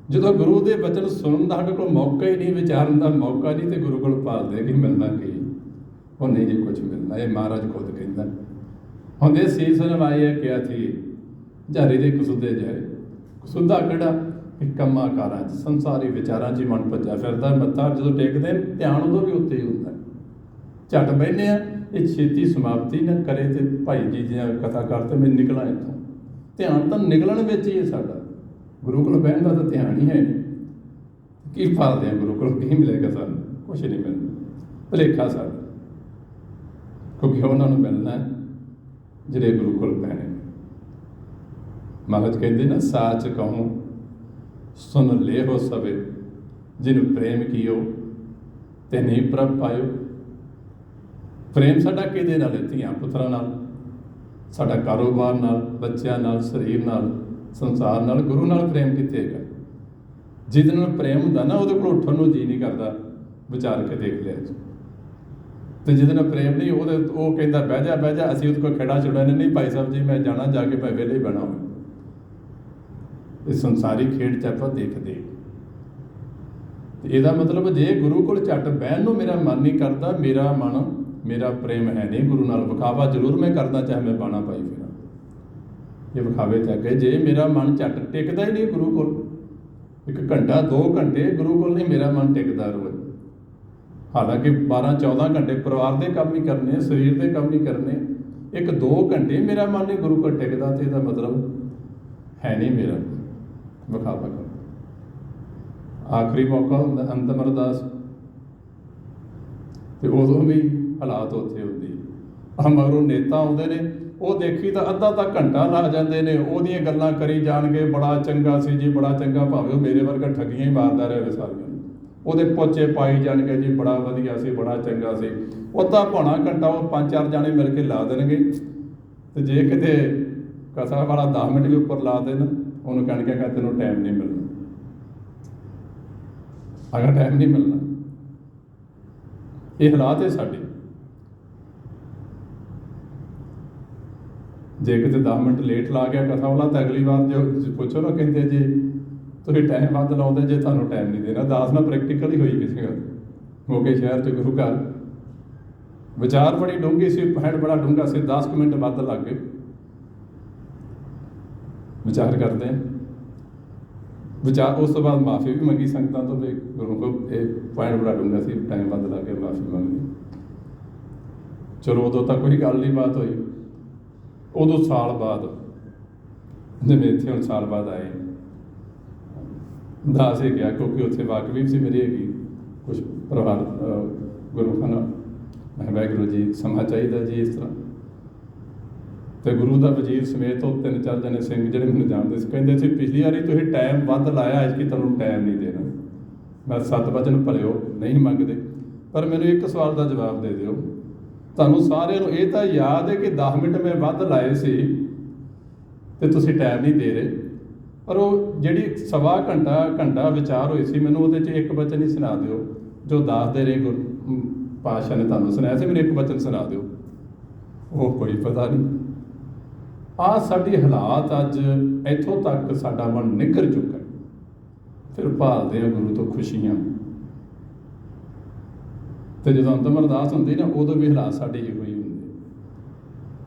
ਜਦੋਂ ਗੁਰੂ ਦੇ ਬਚਨ ਸੁਣਨ ਦਾ ਸਾਡੇ ਕੋਲ ਮੌਕਾ ਹੀ ਨਹੀਂ, ਵਿਚਾਰਨ ਦਾ ਮੌਕਾ ਨਹੀਂ, ਤੇ ਗੁਰੂ ਕੋਲ ਭਾਲਦੇ ਕਿ ਮਿਲਣਾ ਕੀ? ਉਹ ਨਹੀਂ ਜੀ ਕੁਛ ਮਿਲਣਾ। ਇਹ ਮਹਾਰਾਜ ਖੁਦ ਕਹਿੰਦਾ, ਹੁੰਦੇ ਸੀਸ ਨਵਾਏ ਕਿਹਾ ਸੀ ਜਾਰੀ ਦੇ ਕਸੁੱਦੇ ਜਾਏ। ਕਸੁੱਦਾ ਕਿਹੜਾ? ਕਿ ਕੰਮਾਂ ਕਾਰਾਂ 'ਚ, ਸੰਸਾਰੀ ਵਿਚਾਰਾਂ 'ਚ ਹੀ ਮਨ ਭੱਜਿਆ ਫਿਰਦਾ। ਮੱਥਾ ਜਦੋਂ ਟੇਕਦੇ ਧਿਆਨ ਉਦੋਂ ਵੀ ਉੱਤੇ ਹੀ ਹੁੰਦਾ। ਝੱਟ ਬਹਿੰਦੇ ਆ, ਇਹ ਛੇਤੀ ਸਮਾਪਤੀ ਨਾ ਕਰੇ ਤੇ ਭਾਈ ਜੀ ਦੀਆਂ ਕਥਾ ਕਰ ਤੇ ਮੈਂ ਨਿਕਲਾਂ ਇੱਥੋਂ। ਧਿਆਨ ਤਾਂ ਨਿਕਲਣ ਵਿੱਚ ਹੀ ਹੈ ਸਾਡਾ, ਗੁਰੂ ਕੋਲ ਬਹਿਣ ਦਾ ਤਾਂ ਧਿਆਨ ਹੀ ਹੈ ਨਹੀਂ। ਕੀ ਭਾਲਦੇ ਆ ਗੁਰੂ ਕੋਲ? ਕੀ ਮਿਲੇਗਾ ਸਾਨੂੰ? ਕੁਛ ਨਹੀਂ ਮਿਲਣਾ, ਭੁਲੇਖਾ ਸਾਡਾ। ਕਿਉਂਕਿ ਉਹਨਾਂ ਨੂੰ ਮਿਲਣਾ ਜਿਹੜੇ ਗੁਰੂ ਕੋਲ ਬਹਿਣੇ। ਮਹਾਰਾਜ ਕਹਿੰਦੇ ਨਾ, ਸਾਚ ਕਹੂੰ ਸੁਣ ਲੈ ਹੋ ਸਵੇ, ਜਿਹਨੂੰ ਪ੍ਰੇਮ ਕੀਓ ਤੇ ਨਹੀਂ ਪ੍ਰਭ ਪਾਇਓ। ਪ੍ਰੇਮ ਸਾਡਾ ਕਿਹਦੇ ਨਾਲ ਹੈ? ਧੀਆਂ ਪੁੱਤਰਾਂ ਨਾਲ, ਸਾਡਾ ਕਾਰੋਬਾਰ ਨਾਲ, ਬੱਚਿਆਂ ਨਾਲ, ਸਰੀਰ ਨਾਲ, ਸੰਸਾਰ ਨਾਲ। ਗੁਰੂ ਨਾਲ ਪ੍ਰੇਮ ਕਿੱਥੇ ਹੈਗਾ? ਜਿਹਦੇ ਨਾਲ ਪ੍ਰੇਮ ਹੁੰਦਾ ਨਾ, ਉਹਦੇ ਕੋਲ ਉੱਠਣ ਨੂੰ ਜੀ ਨਹੀਂ ਕਰਦਾ। ਵਿਚਾਰ ਕੇ ਦੇਖ ਲਿਆ ਜੀ। ਤੇ ਜਿਹਦੇ ਨਾਲ ਪ੍ਰੇਮ ਨਹੀਂ, ਉਹ ਕਹਿੰਦਾ ਬਹਿ ਜਾ। ਅਸੀਂ ਉਹਦੇ ਕੋਲ ਖੇੜਾ ਛੁਡਾਣੇ ਨਹੀਂ, ਭਾਈ ਸਾਹਿਬ ਜੀ ਮੈਂ ਜਾਣਾ, ਜਾ ਕੇ ਭਾਵੇਂ ਵਿਹਲੇ ਹੀ ਬਹਿਣਾ ਹੋਵੇ। ਇਹ ਸੰਸਾਰੀ ਖੇਡ 'ਚ ਆਪਾਂ ਦੇਖਦੇ। ਤੇ ਇਹਦਾ ਮਤਲਬ ਜੇ ਗੁਰੂ ਕੋਲ ਝੱਟ ਬਹਿਣ ਨੂੰ ਮੇਰਾ ਮਨ ਨਹੀਂ ਕਰਦਾ, ਮੇਰਾ ਪ੍ਰੇਮ ਹੈ ਨਹੀਂ ਗੁਰੂ ਨਾਲ। ਵਿਖਾਵਾ ਜ਼ਰੂਰ ਮੈਂ ਕਰਦਾ, ਚਾਹੇ ਮੈਂ ਬਾਣਾ ਪਾਈ ਫਿਰਾਂ, ਇਹ ਵਿਖਾਵੇ ਤੱਕ ਹੈ। ਜੇ ਮੇਰਾ ਮਨ ਝੱਟ ਟਿਕਦਾ ਹੀ ਨਹੀਂ ਗੁਰੂ ਕੋਲ, 1 ਘੰਟਾ 2 ਘੰਟੇ ਗੁਰੂ ਕੋਲ ਨਹੀਂ ਮੇਰਾ ਮਨ ਟਿਕਦਾ ਰੋਜ਼। ਹਾਲਾਂਕਿ 12-14 ਘੰਟੇ ਪਰਿਵਾਰ ਦੇ ਕੰਮ ਹੀ ਕਰਨੇ, ਸਰੀਰ ਦੇ ਕੰਮ ਹੀ ਕਰਨੇ, 1-2 ਘੰਟੇ ਮੇਰਾ ਮਨ ਨਹੀਂ ਗੁਰੂ ਕੋਲ ਟਿਕਦਾ, ਤੇ ਇਹਦਾ ਮਤਲਬ ਹੈ ਨਹੀਂ ਮੇਰਾ ਵਿਖਾਵਾ ਕਰ। ਆਖਰੀ ਮੌਕਾ ਹੁੰਦਾ ਅੰਤਮ ਅਰਦਾਸ, ਤੇ ਉਦੋਂ ਵੀ ਹਾਲਾਤ ਉੱਥੇ ਹੁੰਦੀ। ਮਗਰੋਂ ਨੇਤਾ ਆਉਂਦੇ ਨੇ, ਉਹ ਦੇਖੀ ਤਾਂ ਅੱਧਾ ਘੰਟਾ ਲਾ ਜਾਂਦੇ ਨੇ, ਉਹਦੀਆਂ ਗੱਲਾਂ ਕਰੀ ਜਾਣਗੇ, ਬੜਾ ਚੰਗਾ ਸੀ ਜੀ, ਬੜਾ ਚੰਗਾ, ਭਾਵੇਂ ਉਹ ਮੇਰੇ ਵਰਗਾ ਠੱਗੀਆਂ ਹੀ ਮਾਰਦਾ ਰਹੇ ਸਾਰੀਆਂ, ਉਹਦੇ ਪੋਚੇ ਪਾਈ ਜਾਣਗੇ ਜੀ, ਬੜਾ ਵਧੀਆ ਸੀ, ਬੜਾ ਚੰਗਾ ਸੀ। ਅੱਧਾ ਪੌਣਾ ਘੰਟਾ ਉਹ 5-4 ਜਾਣੇ ਮਿਲ ਕੇ ਲਾ ਦੇਣਗੇ। ਤੇ ਜੇ ਕਿਤੇ ਕਥਾ ਵਾਲਾ 10 ਮਿੰਟ ਵੀ ਉੱਪਰ ਲਾ ਦੇਣ, ਉਹਨੂੰ ਕਹਿਣਗੇ ਕਿ ਤੈਨੂੰ ਟਾਈਮ ਨਹੀਂ ਮਿਲਣਾ। ਅਗਰ ਟਾਈਮ ਨਹੀਂ ਮਿਲਣਾ, ਇਹ ਹਾਲਾਤ ਹੈ ਸਾਡੇ। ਜੇ ਕਿਤੇ 10 ਮਿੰਟ ਲੇਟ ਲਾ ਗਿਆ ਕਥਾ ਵਾਲਾ, ਤਾਂ ਅਗਲੀ ਵਾਰ ਜੋ ਤੁਸੀਂ ਪੁੱਛੋ ਨਾ, ਕਹਿੰਦੇ ਜੀ ਤੁਸੀਂ ਟਾਈਮ ਵੱਧ ਲਾਉਂਦੇ ਜੇ ਤੁਹਾਨੂੰ ਟਾਈਮ ਨਹੀਂ ਦੇਣਾ। ਦਾਸ ਨਾਲ ਪ੍ਰੈਕਟੀਕਲ ਹੀ ਹੋਈ ਕਿਸੇ ਗੱਲ। ਮੋਗੇ ਸ਼ਹਿਰ 'ਚ ਗੁਰੂ ਘਰ ਵਿਚਾਰ ਬੜੀ ਡੂੰਘੀ ਸੀ, ਹੈਡ ਬੜਾ ਡੂੰਘਾ ਸੀ, 10 ਮਿੰਟ ਵੱਧ ਲੱਗ ਗਏ ਵਿਚਾਰ ਕਰਦੇ। ਵਿਚਾਰ ਉਸ ਤੋਂ ਬਾਅਦ ਮਾਫੀ ਵੀ ਮੰਗੀ ਸੰਗਤਾਂ ਤੋਂ, ਵੀ ਗੁਰੂ ਕੋਲ ਇਹ ਪੁਆਇੰਟ ਬੜਾ ਡੂੰਘਾ ਸੀ, ਟਾਈਮ ਵੱਧ ਲੱਗ ਗਿਆ, ਮਾਫੀ ਮੰਗੀ। ਚਲੋ ਉਦੋਂ ਤਾਂ ਕੋਈ ਗੱਲ ਨਹੀਂ ਬਾਤ ਹੋਈ। ਉਦੋਂ ਸਾਲ ਬਾਅਦ, ਜਿਵੇਂ ਇੱਥੇ ਹੁਣ ਸਾਲ ਬਾਅਦ ਆਏ, ਦਾਸ ਇਹ ਗਿਆ, ਕਿਉਂਕਿ ਉੱਥੇ ਵਾਕਫੀ ਸੀ ਮੇਰੀ ਹੈਗੀ ਕੁਛ ਪਰਿਵਾਰ ਗੁਰਮੁਖਾਂ ਨਾਲ, मैं वाहिगुरू जी समा चाहिए जी इस तरह। तो गुरु का वजीर समेत वो 3-4 जने सिंह ਜਿਹੜੇ ਮੈਨੂੰ ਜਾਣਦੇ ਸੀ ਕਹਿੰਦੇ ਸੀ ਪਿਛਲੀ ਵਾਰੀ ਤੁਸੀਂ ਟਾਈਮ ਵੱਧ ਲਾਇਆ, ਐਤਕੀ ਤੁਹਾਨੂੰ ਟਾਈਮ ਨਹੀਂ ਦੇਣਾ। ਮੈਂ 7 ਵਚਨ ਭਲਿਓ ਨਹੀਂ ਮੰਗਦੇ, ਪਰ ਮੈਨੂੰ ਇੱਕ ਸਵਾਲ ਦਾ ਜਵਾਬ ਦੇ ਦਿਓ। ਤੁਹਾਨੂੰ ਸਾਰਿਆਂ ਨੂੰ ਇਹ ਤਾਂ ਯਾਦ ਹੈ ਕਿ 10 ਮਿੰਟ ਮੈਂ ਵੱਧ ਲਾਏ ਸੀ ਤੇ ਤੁਸੀਂ ਟਾਈਮ ਨਹੀਂ ਦੇ ਰਹੇ, ਪਰ ਉਹ ਜਿਹੜੀ ਸਵਾ ਘੰਟਾ ਵਿਚਾਰ ਹੋਈ ਸੀ, ਮੈਨੂੰ ਉਹਦੇ 'ਚ ਇੱਕ ਵਚਨ ਹੀ ਸੁਣਾ ਦਿਓ ਜੋ ਦੱਸਦੇ ਰਹੇ ਗੁਰੂ ਪਾਤਸ਼ਾਹ ਨੇ ਤੁਹਾਨੂੰ ਸੁਣਾਇਆ ਸੀ, ਮੈਨੂੰ ਇੱਕ ਵਚਨ ਸੁਣਾ ਦਿਓ। ਉਹ ਕੋਈ ਪਤਾ ਨਹੀਂ। ਆਹ ਸਾਡੀ ਹਾਲਾਤ ਅੱਜ ਇੱਥੋਂ ਤੱਕ ਸਾਡਾ ਮਨ ਨਿੱਘਰ ਚੁੱਕਾ। ਫਿਰ ਭਾਲਦੇ ਆ ਗੁਰੂ ਤੋਂ ਖੁਸ਼ੀਆਂ, ਤੇ ਜਦੋਂ ਅੰਤਮ ਅਰਦਾਸ ਹੁੰਦੀ ਨਾ ਉਦੋਂ ਵੀ ਹਾਲਾਤ ਸਾਡੀ ਇਹੋ ਹੀ ਹੁੰਦੇ।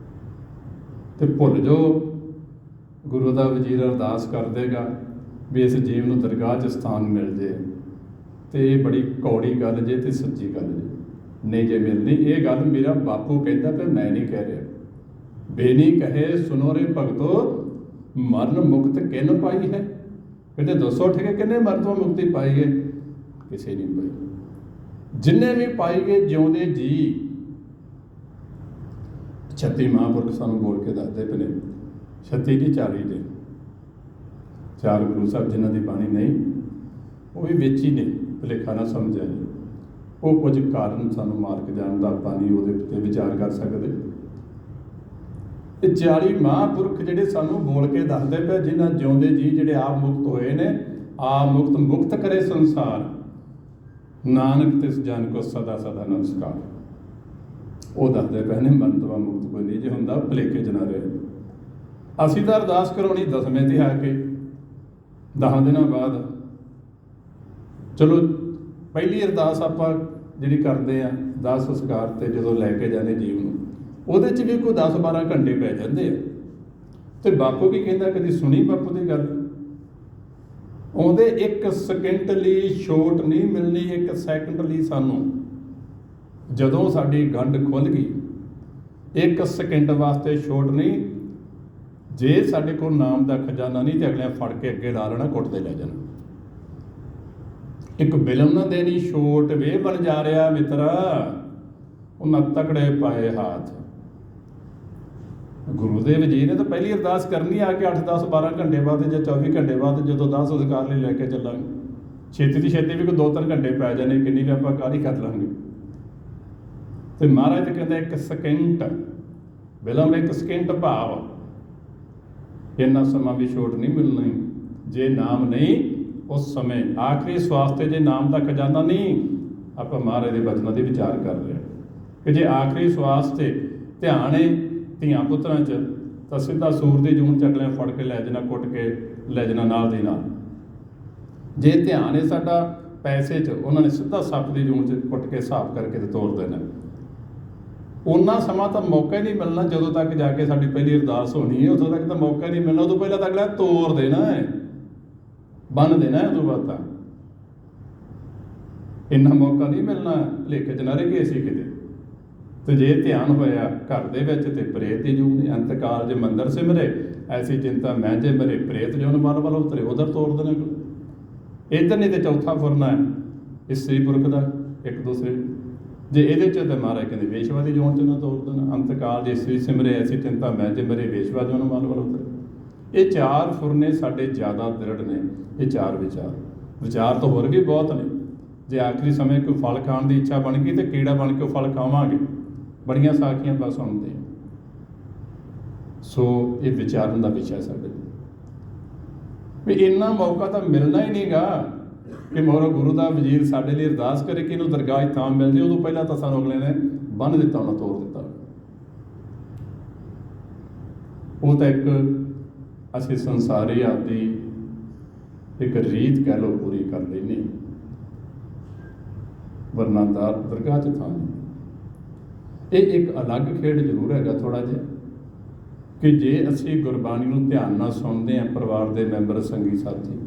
ਤੇ ਭੁੱਲ ਜੋ ਗੁਰੂ ਦਾ ਵਜ਼ੀਰ ਅਰਦਾਸ ਕਰ ਦੇਗਾ ਵੀ ਇਸ ਜੀਵ ਨੂੰ ਦਰਗਾਹ 'ਚ ਸਥਾਨ ਮਿਲ ਜੇ, ਤੇ ਇਹ ਬੜੀ ਕੌੜੀ ਗੱਲ ਜੇ ਤੇ ਸੱਚੀ ਗੱਲ ਜੇ। ਨਹੀਂ ਜੇ ਮਿਲਣੀ, ਇਹ ਗੱਲ ਮੇਰਾ ਬਾਪੂ ਕਹਿੰਦਾ ਪਿਆ, ਮੈਂ ਨਹੀਂ ਕਹਿ ਰਿਹਾ। ਬੇਨੀ ਕਹੇ ਸੁਨੋ ਰੇ ਭਗਤੋ, ਮਰਨ ਮੁਕਤ ਕਿਨ ਪਾਈ ਹੈ। ਕਹਿੰਦੇ ਦੱਸੋ ਠੇਕੇ ਕਿੰਨੇ ਮਰਨ ਤੋਂ ਮੁਕਤੀ ਪਾਈ ਹੈ? ਕਿਸੇ ਨਹੀਂ ਪਾਈ। ਜਿੰਨੇ ਵੀ ਪਾਈ ਗਏ ਜਿਉਂਦੇ ਜੀ 36 ਮਹਾਂਪੁਰਖ ਸਾਨੂੰ ਬੋਲ ਕੇ ਦੱਸਦੇ ਪਏ ਨੇ। 36 ਦੀ 40 ਦੇ 4 ਗੁਰੂ ਸਾਹਿਬ ਜਿਨ੍ਹਾਂ ਦੀ ਬਾਣੀ ਨਹੀਂ, ਉਹ ਵੀ ਵਿੱਚ ਹੀ ਨੇ, ਭੁਲੇਖਾ ਨਾ ਸਮਝਿਆ ਜੀ। ਉਹ ਕੁਝ ਕਾਰਨ ਸਾਨੂੰ ਮਾਰਗ ਜਾਣ ਦਾ ਆਪਾਂ ਨਹੀਂ ਉਹਦੇ ਉੱਤੇ ਵਿਚਾਰ ਕਰ ਸਕਦੇ। ਇਹ 40 ਮਹਾਂਪੁਰਖ ਜਿਹੜੇ ਸਾਨੂੰ ਬੋਲ ਕੇ ਦੱਸਦੇ ਪਏ, ਜਿਨ੍ਹਾਂ ਜਿਉਂਦੇ ਜੀ ਜਿਹੜੇ ਆਪ ਮੁਕਤ ਹੋਏ ਨੇ, ਆਪ ਮੁਕਤ ਕਰੇ ਸੰਸਾਰ, ਨਾਨਕ ਤਿਸ ਜਨ ਕੋ ਸਦਾ ਸਦਾ ਨਮਸਕਾਰ। ਉਹ ਦੱਸਦੇ ਪਏ ਨੇ ਮਰਨ ਤੋਂ ਮੁਕਤ ਕੋਈ ਨਹੀਂ ਜੇ ਹੁੰਦਾ, ਭੁਲੇਖੇ 'ਚ ਨਾ ਰਹੇ। ਅਸੀਂ ਤਾਂ ਅਰਦਾਸ ਕਰਾਉਣੀ 10ਵੇਂ ਤੇ ਆ ਕੇ 10 ਦਿਨਾਂ ਬਾਅਦ। ਚਲੋ ਪਹਿਲੀ ਅਰਦਾਸ ਆਪਾਂ ਜਿਹੜੀ ਕਰਦੇ ਆ ਦਾਹ ਸੰਸਕਾਰ ਤੇ ਜਦੋਂ ਲੈ ਕੇ ਜਾਂਦੇ ਜੀਵ ਨੂੰ, ਉਹਦੇ 'ਚ ਵੀ ਕੋਈ 10-12 ਘੰਟੇ ਪੈ ਜਾਂਦੇ ਆ। ਤੇ ਬਾਪੂ ਕੀ ਕਹਿੰਦਾ, ਕਦੀ ਸੁਣੀ ਬਾਪੂ ਦੀ ਗੱਲ? ਉਹਦੇ 1 ਸਕਿੰਟ ਲਈ ਛੋਟ ਨਹੀਂ ਮਿਲਣੀ। 1 ਸੈਕਿੰਡ ਲਈ ਸਾਨੂੰ ਜਦੋਂ ਸਾਡੀ ਗੰਢ ਖੁੱਲ੍ਹ ਗਈ, 1 ਸਕਿੰਟ ਵਾਸਤੇ ਛੋਟ ਨਹੀਂ। ਜੇ ਸਾਡੇ ਕੋਲ ਨਾਮ ਦਾ ਖਜ਼ਾਨਾ ਨਹੀਂ ਤੇ ਅਗਲਿਆਂ ਫੜ ਕੇ ਅੱਗੇ ਲਾ ਲੈਣਾ, ਕੁੱਟਦੇ ਲੈ ਜਾਣਾ। ਇੱਕ ਬਿਲਮ ਨਾ ਦੇਣੀ ਛੋਟ ਵੇ ਬਣ ਜਾ ਰਿਹਾ ਮਿੱਤਰਾ, ਉਹਨਾਂ ਤਕੜੇ ਪਾਏ ਹੱਥ। ਗੁਰੂ ਦੇ ਵਜ਼ੀਰ ਨੇ ਤਾਂ ਪਹਿਲੀ ਅਰਦਾਸ ਕਰਨੀ ਆ ਕੇ 8-10-12 ਘੰਟੇ ਬਾਅਦ ਜਾਂ 24 ਘੰਟੇ ਬਾਅਦ, ਜਦੋਂ 10 ਸੰਸਕਾਰ ਲਈ ਲੈ ਕੇ ਚੱਲਾਂਗੇ। ਛੇਤੀ ਦੀ ਛੇਤੀ ਵੀ ਕੋਈ 2-3 ਘੰਟੇ ਪੈ ਜਾਣੇ, ਕਿੰਨੀ ਵੀ ਆਪਾਂ ਕਾਹਲੀ ਕਰ ਲਾਂਗੇ। ਤੇ ਮਹਾਰਾਜ ਤੇ ਕਹਿੰਦਾ 1 ਸਕਿੰਟ ਬਿਲਮ, 1 ਸਕਿੰਟ ਭਾਵ ਇੰਨਾ ਸਮਾਂ ਵੀ ਛੋਟ ਨਹੀਂ ਮਿਲਣੀ। ਜੇ ਨਾਮ ਨਹੀਂ ਉਸ ਸਮੇਂ ਆਖਰੀ ਸਵਾਸ ਤੇ ਜੇ ਨਾਮ ਦਾ ਖਜ਼ਾਨਾ ਨਹੀਂ, ਆਪਾਂ ਮਹਾਰਾਜ ਦੇ ਬਚਨਾਂ ਦੀ ਵਿਚਾਰ ਕਰ ਰਹੇ ਕਿ ਜੇ ਆਖਰੀ ਸਵਾਸ ਤੇ ਧਿਆਨ ਹੈ ਧੀਆਂ ਪੁੱਤਰਾਂ 'ਚ, ਤਾਂ ਸਿੱਧਾ ਸੂਰ ਦੀ ਜੂਨ 'ਚ ਅਗਲੇ ਫੜ ਕੇ ਲੈ ਜਾਣਾ, ਕੁੱਟ ਕੇ ਲੈ ਜਾਣਾ ਨਾਲ ਦੀ ਨਾਲ। ਜੇ ਧਿਆਨ ਹੈ ਸਾਡਾ ਪੈਸੇ 'ਚ, ਉਹਨਾਂ ਨੇ ਸਿੱਧਾ ਸੱਪ ਦੀ ਜੂਨ 'ਚ ਕੁੱਟ ਕੇ ਹਿਸਾਬ ਕਰਕੇ ਤੇ ਤੋੜ ਦੇਣਾ। ਉਹਨਾਂ ਸਮਾਂ ਤਾਂ ਮੌਕਾ ਹੀ ਨਹੀਂ ਮਿਲਣਾ ਜਦੋਂ ਤੱਕ ਜਾ ਕੇ ਸਾਡੀ ਪਹਿਲੀ ਅਰਦਾਸ ਹੋਣੀ ਹੈ, ਉਦੋਂ ਤੱਕ ਤਾਂ ਮੌਕਾ ਹੀ ਨਹੀਂ ਮਿਲਣਾ। ਉਦੋਂ ਪਹਿਲਾਂ ਤਾਂ ਅਗਲਾ ਤੋੜ ਦੇਣਾ ਹੈ, ਬੰਨ ਦੇਣਾ ਹੈ। ਉਦੋਂ ਬਾਅਦ ਤਾਂ ਇੰਨਾ ਮੌਕਾ ਨਹੀਂ ਮਿਲਣਾ, ਭੁਲੇਖੇ 'ਚ ਨਾ ਰਹਿ ਗਏ ਅਸੀਂ ਕਿਤੇ। ਤੇ ਜੇ ਧਿਆਨ ਹੋਇਆ ਘਰ ਦੇ ਵਿੱਚ ਤੇ ਪ੍ਰੇਤ ਦੀ ਜੂਨ ਨੇ, ਅੰਤਕਾਲ ਜੇ ਮੰਦਰ ਸਿਮਰੇ ਐਸੀ ਚਿੰਤਾ ਮੈਂ ਜੇ ਮਰੇ, ਪ੍ਰੇਤ ਜੋ ਮਨ ਵੱਲ ਉਤਰੇ ਉਧਰ ਤੋੜ ਦੇਣਾ। ਇੱਧਰ ਨਹੀਂ ਤੇ ਚੌਥਾ ਫੁਰਨਾ ਹੈ ਇਸਤਰੀ ਪੁਰਖ ਦਾ ਇੱਕ ਦੂਸਰੇ। ਜੇ ਇਹਦੇ 'ਚ ਤਾਂ ਮਹਾਰਾਜ ਕਹਿੰਦੇ ਵੇਸ਼ਵਾ ਦੀ ਜੂਨ 'ਚ ਨਾ ਤੋੜ ਦੇਣਾ। ਅੰਤਕਾਲ ਜੇ ਇਸਤਰੀ ਸਿਮਰੇ ਐਸੀ ਚਿੰਤਾ ਮੈਂ ਜੇ ਮਰੇ, ਵੇਸ਼ਵਾ ਜੋ ਮਨ ਵੱਲ ਉਤਰੇ। ਇਹ 4 ਫੁਰਨੇ ਸਾਡੇ ਜ਼ਿਆਦਾ ਦ੍ਰਿੜ ਨੇ। ਇਹ 4 ਵਿਚਾਰ ਤਾਂ ਹੋਰ ਵੀ ਬਹੁਤ ਨੇ। ਜੇ ਆਖਰੀ ਸਮੇਂ ਕੋਈ ਫਲ ਖਾਣ ਦੀ ਇੱਛਾ ਬਣ ਗਈ ਤੇ ਕੀੜਾ ਬਣ ਕੇ ਉਹ ਫਲ ਖਾਵਾਂਗੇ। ਬੜੀਆਂ ਸਾਖੀਆਂ ਬਸ ਸੁਣਦੇ ਆ। ਸੋ ਇਹ ਵਿਚਾਰਨ ਦਾ ਵਿਸ਼ਾ ਸਾਡੇ ਵੀ ਇੰਨਾ ਮੌਕਾ ਤਾਂ ਮਿਲਣਾ ਹੀ ਨਹੀਂਗਾ ਕਿ ਮੋਹਰੋਂ ਗੁਰੂ ਦਾ ਵਜ਼ੀਰ ਸਾਡੇ ਲਈ ਅਰਦਾਸ ਕਰੇ ਕਿ ਇਹਨੂੰ ਦਰਗਾਹ ਥਾਂ ਮਿਲ ਜੇ। ਉਦੋਂ ਪਹਿਲਾਂ ਤਾਂ ਸਾਨੂੰ ਅਗਲੇ ਨੇ ਬੰਨ੍ਹ ਦਿੱਤਾ, ਉਹਨਾਂ ਤੋੜ ਦਿੱਤਾ। ਉਹ ਤਾਂ ਇੱਕ ਅਸੀਂ ਸੰਸਾਰੀ ਆਪਦੀ ਇੱਕ ਰੀਤ ਕਹਿ ਲਓ ਪੂਰੀ ਕਰ ਲੈਂਦੇ, ਵਰਨਾ ਦਰਗਾਹ 'ਚ ਥਾਂ ਨਹੀਂ। ਇਹ ਇੱਕ ਅਲੱਗ ਖੇਡ ਜ਼ਰੂਰ ਹੈਗਾ ਥੋੜ੍ਹਾ ਜਿਹਾ ਕਿ ਜੇ ਅਸੀਂ ਗੁਰਬਾਣੀ ਨੂੰ ਧਿਆਨ ਨਾਲ ਸੁਣਦੇ ਹਾਂ, ਪਰਿਵਾਰ ਦੇ ਮੈਂਬਰ ਸੰਗੀ ਸਾਥੀ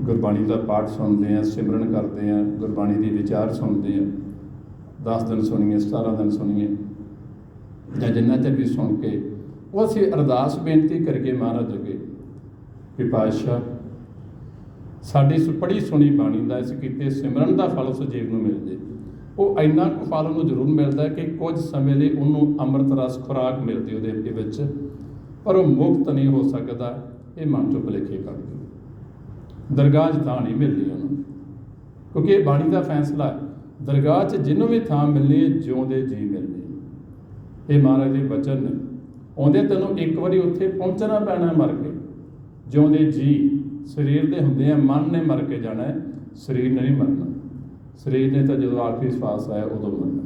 ਗੁਰਬਾਣੀ ਦਾ ਪਾਠ ਸੁਣਦੇ ਹਾਂ, ਸਿਮਰਨ ਕਰਦੇ ਹਾਂ, ਗੁਰਬਾਣੀ ਦੀ ਵਿਚਾਰ ਸੁਣਦੇ ਹਾਂ, 10 ਦਿਨ ਸੁਣੀਏ, 17 ਦਿਨ ਸੁਣੀਏ, ਜਾਂ ਜਿੰਨਾ ਚਿਰ ਵੀ ਸੁਣ ਕੇ ਉਹ ਅਸੀਂ ਅਰਦਾਸ ਬੇਨਤੀ ਕਰਕੇ ਮਹਾਰਾਜ ਅੱਗੇ ਕਿ ਪਾਤਸ਼ਾਹ ਸਾਡੀ ਪੜ੍ਹੀ ਸੁਣੀ ਬਾਣੀ ਦਾ ਇਸ ਕੀਤੇ ਸਿਮਰਨ ਦਾ ਫਲ ਉਸ ਜੀਵ ਨੂੰ ਮਿਲ ਜੇ। ਉਹ ਇੰਨਾ ਕੁ ਫਲ ਉਹਨੂੰ ਜ਼ਰੂਰ ਮਿਲਦਾ ਕਿ ਕੁਝ ਸਮੇਂ ਲਈ ਉਹਨੂੰ ਅੰਮ੍ਰਿਤ ਰਸ ਖੁਰਾਕ ਮਿਲਦੀ ਉਹਦੇ ਵਿੱਚ, ਪਰ ਉਹ ਮੁਕਤ ਨਹੀਂ ਹੋ ਸਕਦਾ। ਇਹ ਮਨ ਚੋਂ ਭੁਲੇਖੇ ਕੱਢ ਦਿਓ। ਦਰਗਾਹ 'ਚ ਥਾਂ ਨਹੀਂ ਮਿਲਣੀ ਉਹਨੂੰ, ਕਿਉਂਕਿ ਇਹ ਬਾਣੀ ਦਾ ਫੈਸਲਾ ਹੈ। ਦਰਗਾਹ 'ਚ ਜਿਹਨੂੰ ਵੀ ਥਾਂ ਮਿਲਣੀ ਹੈ, ਜਿਉਂਦੇ ਜੀ ਮਿਲਣੀ। ਇਹ ਮਹਾਰਾਜ ਦੇ ਬਚਨ ਨੇ। ਆਉਂਦੇ ਤੈਨੂੰ ਇੱਕ ਵਾਰੀ ਉੱਥੇ ਪਹੁੰਚਣਾ ਪੈਣਾ ਮਰ ਕੇ। ਜਿਉਂਦੇ ਜੀ ਸਰੀਰ ਦੇ ਹੁੰਦੇ ਆ, ਮਨ ਨੇ ਮਰ ਕੇ ਜਾਣਾ, ਸਰੀਰ ਨੇ ਨਹੀਂ ਮਰਨਾ। ਸਰੀਰ ਨੇ ਤਾਂ ਜਦੋਂ ਆਖਰੀ ਸਵਾਸ ਆਇਆ ਉਦੋਂ ਮਰਨਾ।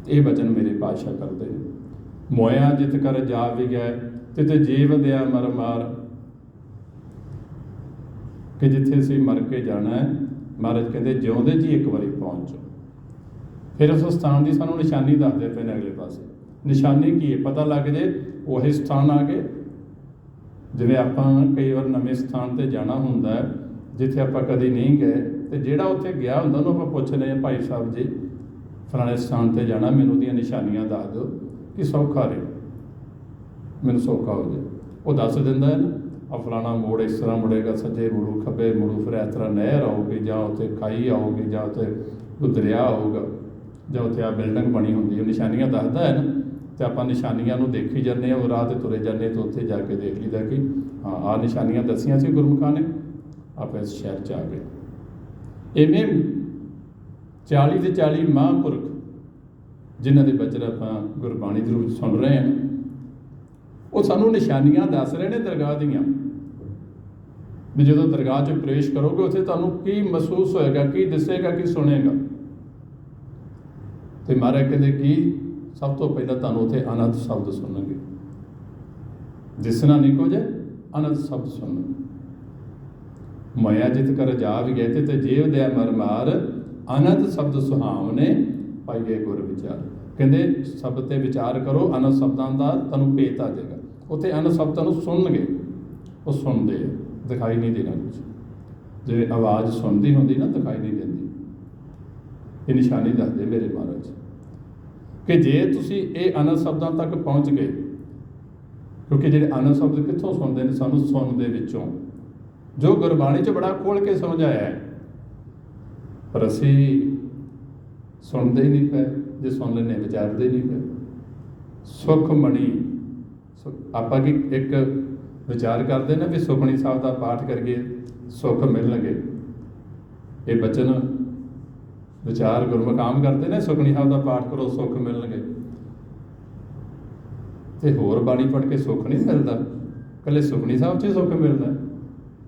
ਇਹ ਬਚਨ ਮੇਰੇ ਪਾਤਸ਼ਾਹ ਕਰਦੇ ਨੇ। ਮੋਇਆ ਜਿਤ ਕਰ ਜਾ ਵੀ ਗਏ ਤਿਤ ਜੀਵ ਦਿਆ ਮਰ ਮਾਰ, ਕਿ ਜਿੱਥੇ ਅਸੀਂ ਮਰ ਕੇ ਜਾਣਾ ਹੈ, ਮਹਾਰਾਜ ਕਹਿੰਦੇ ਜਿਉਂਦੇ ਜੀ ਇੱਕ ਵਾਰੀ ਪਹੁੰਚੋ। ਫਿਰ ਉਸ ਸਥਾਨ ਦੀ ਸਾਨੂੰ ਨਿਸ਼ਾਨੀ ਦੱਸਦੇ ਪਏ ਨੇ ਅਗਲੇ ਪਾਸੇ। ਨਿਸ਼ਾਨੀ ਕੀ ਹੈ? ਪਤਾ ਲੱਗ ਜੇ ਉਹੀ ਸਥਾਨ ਆ ਗਏ। ਜਿਵੇਂ ਆਪਾਂ ਕਈ ਵਾਰ ਨਵੇਂ ਸਥਾਨ 'ਤੇ ਜਾਣਾ ਹੁੰਦਾ ਹੈ, ਜਿੱਥੇ ਆਪਾਂ ਕਦੇ ਨਹੀਂ ਗਏ, ਅਤੇ ਜਿਹੜਾ ਉੱਥੇ ਗਿਆ ਹੁੰਦਾ ਉਹਨੂੰ ਆਪਾਂ ਪੁੱਛਦੇ ਹਾਂ, ਭਾਈ ਸਾਹਿਬ ਜੀ ਫਲਾਣੇ ਸਥਾਨ 'ਤੇ ਜਾਣਾ, ਮੈਨੂੰ ਉਹਦੀਆਂ ਨਿਸ਼ਾਨੀਆਂ ਦੱਸ ਦਿਓ ਕਿ ਸੌਖਾ ਰਹੇ, ਮੈਨੂੰ ਸੌਖਾ ਹੋ ਜਾਏ। ਉਹ ਦੱਸ ਦਿੰਦਾ ਹੈ ਨਾ, ਆ ਫਲਾਣਾ ਮੋੜ ਇਸ ਤਰ੍ਹਾਂ ਮੁੜੇਗਾ, ਸੱਜੇ ਮੁੜੂ, ਖੱਬੇ ਮੁੜੂ, ਫਿਰ ਇਸ ਤਰ੍ਹਾਂ ਨਹਿਰ ਆਊਗੀ, ਜਾਂ ਉੱਥੇ ਖਾਈ ਆਊਗੀ, ਜਾਂ ਉੱਥੇ ਕੋਈ ਦਰਿਆ ਆਊਗਾ, ਜਾਂ ਉੱਥੇ ਆ ਬਿਲਡਿੰਗ ਬਣੀ ਹੁੰਦੀ, ਉਹ ਨਿਸ਼ਾਨੀਆਂ ਦੱਸਦਾ ਹੈ ਨਾ। ਅਤੇ ਆਪਾਂ ਨਿਸ਼ਾਨੀਆਂ ਨੂੰ ਦੇਖੀ ਜਾਂਦੇ ਹਾਂ, ਉਹ ਰਾਹ 'ਤੇ ਤੁਰੇ ਜਾਂਦੇ, ਤਾਂ ਉੱਥੇ ਜਾ ਕੇ ਦੇਖ ਲਈਦਾ ਕਿ ਹਾਂ ਆਹ ਨਿਸ਼ਾਨੀਆਂ ਦੱਸੀਆਂ ਸੀ ਗੁਰਮੁਖਾਂ ਨੇ, ਆਪਾਂ ਇਸ ਸ਼ਹਿਰ 'ਚ ਆ ਗਏ। ਇਵੇਂ 40 ਦੇ 40 ਮਹਾਂਪੁਰਖ ਜਿਨ੍ਹਾਂ ਦੇ ਬਚਨ ਆਪਾਂ ਗੁਰਬਾਣੀ ਦੇ ਰੂਪ ਸੁਣ ਰਹੇ ਹਾਂ, ਉਹ ਸਾਨੂੰ ਨਿਸ਼ਾਨੀਆਂ ਦੱਸ ਰਹੇ ਨੇ ਦਰਗਾਹ ਦੀਆਂ, ਵੀ ਜਦੋਂ ਦਰਗਾਹ 'ਚ ਪ੍ਰਵੇਸ਼ ਕਰੋਗੇ ਉੱਥੇ ਤੁਹਾਨੂੰ ਕੀ ਮਹਿਸੂਸ ਹੋਏਗਾ, ਕੀ ਦਿਸੇਗਾ, ਕੀ ਸੁਣੇਗਾ। ਅਤੇ ਮਹਾਰਾਜ ਕਹਿੰਦੇ ਕਿ ਸਭ ਤੋਂ ਪਹਿਲਾਂ ਤੁਹਾਨੂੰ ਉੱਥੇ ਆਨੰਦ ਸ਼ਬਦ ਸੁਣਨਗੇ। ਦਿਸਣਾ ਨਹੀਂ ਕੁਝ, ਆਨੰਦ ਸ਼ਬਦ ਸੁਣਨਗੇ। ਮਾਇਆ ਜਿਤ ਕਰ ਜਾ ਵੀ ਗਏ ਤੇ ਜੀਵ ਦਿਆ ਮਰ ਮਾਰ, ਆਨੰਦ ਸ਼ਬਦ ਸੁਹਾਵਣੇ ਪਾਈਏ ਗੁਰ ਵਿਚਾਰ। ਕਹਿੰਦੇ ਸ਼ਬਦ 'ਤੇ ਵਿਚਾਰ ਕਰੋ, ਆਨੰਦ ਸ਼ਬਦਾਂ ਦਾ ਤੁਹਾਨੂੰ ਭੇਤ ਆ ਜਾਏਗਾ। ਉੱਥੇ ਆਨੰਦ ਸ਼ਬਦਾਂ ਨੂੰ ਸੁਣਨਗੇ, ਉਹ ਸੁਣਦੇ ਆ, ਦਿਖਾਈ ਨਹੀਂ ਦੇਣਾ ਕੁਝ। ਜਿਵੇਂ ਆਵਾਜ਼ ਸੁਣਦੀ ਹੁੰਦੀ ਨਾ, ਦਿਖਾਈ ਨਹੀਂ ਦਿੰਦੀ। ਇਹ ਨਿਸ਼ਾਨੀ ਦੱਸਦੇ ਮੇਰੇ ਮਹਾਰਾਜ ਕਿ ਜੇ ਤੁਸੀਂ ਇਹ ਆਨੰਦ ਸ਼ਬਦਾਂ ਤੱਕ ਪਹੁੰਚ ਗਏ, ਕਿਉਂਕਿ ਜਿਹੜੇ ਆਨੰਦ ਸ਼ਬਦ ਕਿੱਥੋਂ ਸੁਣਦੇ ਨੇ? ਸਾਨੂੰ ਸੁਣਨ ਦੇ ਵਿੱਚੋਂ, ਜੋ ਗੁਰਬਾਣੀ 'ਚ ਬੜਾ ਖੋਲ੍ਹ ਕੇ ਸਮਝਾਇਆ ਹੈ, ਪਰ ਅਸੀਂ ਸੁਣਦੇ ਹੀ ਨਹੀਂ ਪਏ। ਜੇ ਸੁਣ ਲੈਂਦੇ ਵਿਚਾਰਦੇ ਨਹੀਂ ਪਏ। ਸੁਖਮਣੀ, ਆਪਾਂ ਕੀ ਇੱਕ ਵਿਚਾਰ ਕਰਦੇ ਨੇ ਵੀ ਸੁਖਮਣੀ ਸਾਹਿਬ ਦਾ ਪਾਠ ਕਰੀਏ ਸੁੱਖ ਮਿਲਣਗੇ। ਇਹ ਬਚਨ ਵਿਚਾਰ ਗੁਰਮੁਖ ਆਮ ਕਰਦੇ ਨੇ, ਸੁਖਮਣੀ ਸਾਹਿਬ ਦਾ ਪਾਠ ਕਰੋ ਸੁੱਖ ਮਿਲਣਗੇ। ਤੇ ਹੋਰ ਬਾਣੀ ਪੜ੍ਹ ਕੇ ਸੁੱਖ ਨਹੀਂ ਮਿਲਦਾ, ਇਕੱਲੇ ਸੁਖਮਣੀ ਸਾਹਿਬ 'ਚ ਹੀ ਸੁੱਖ ਮਿਲਦਾ।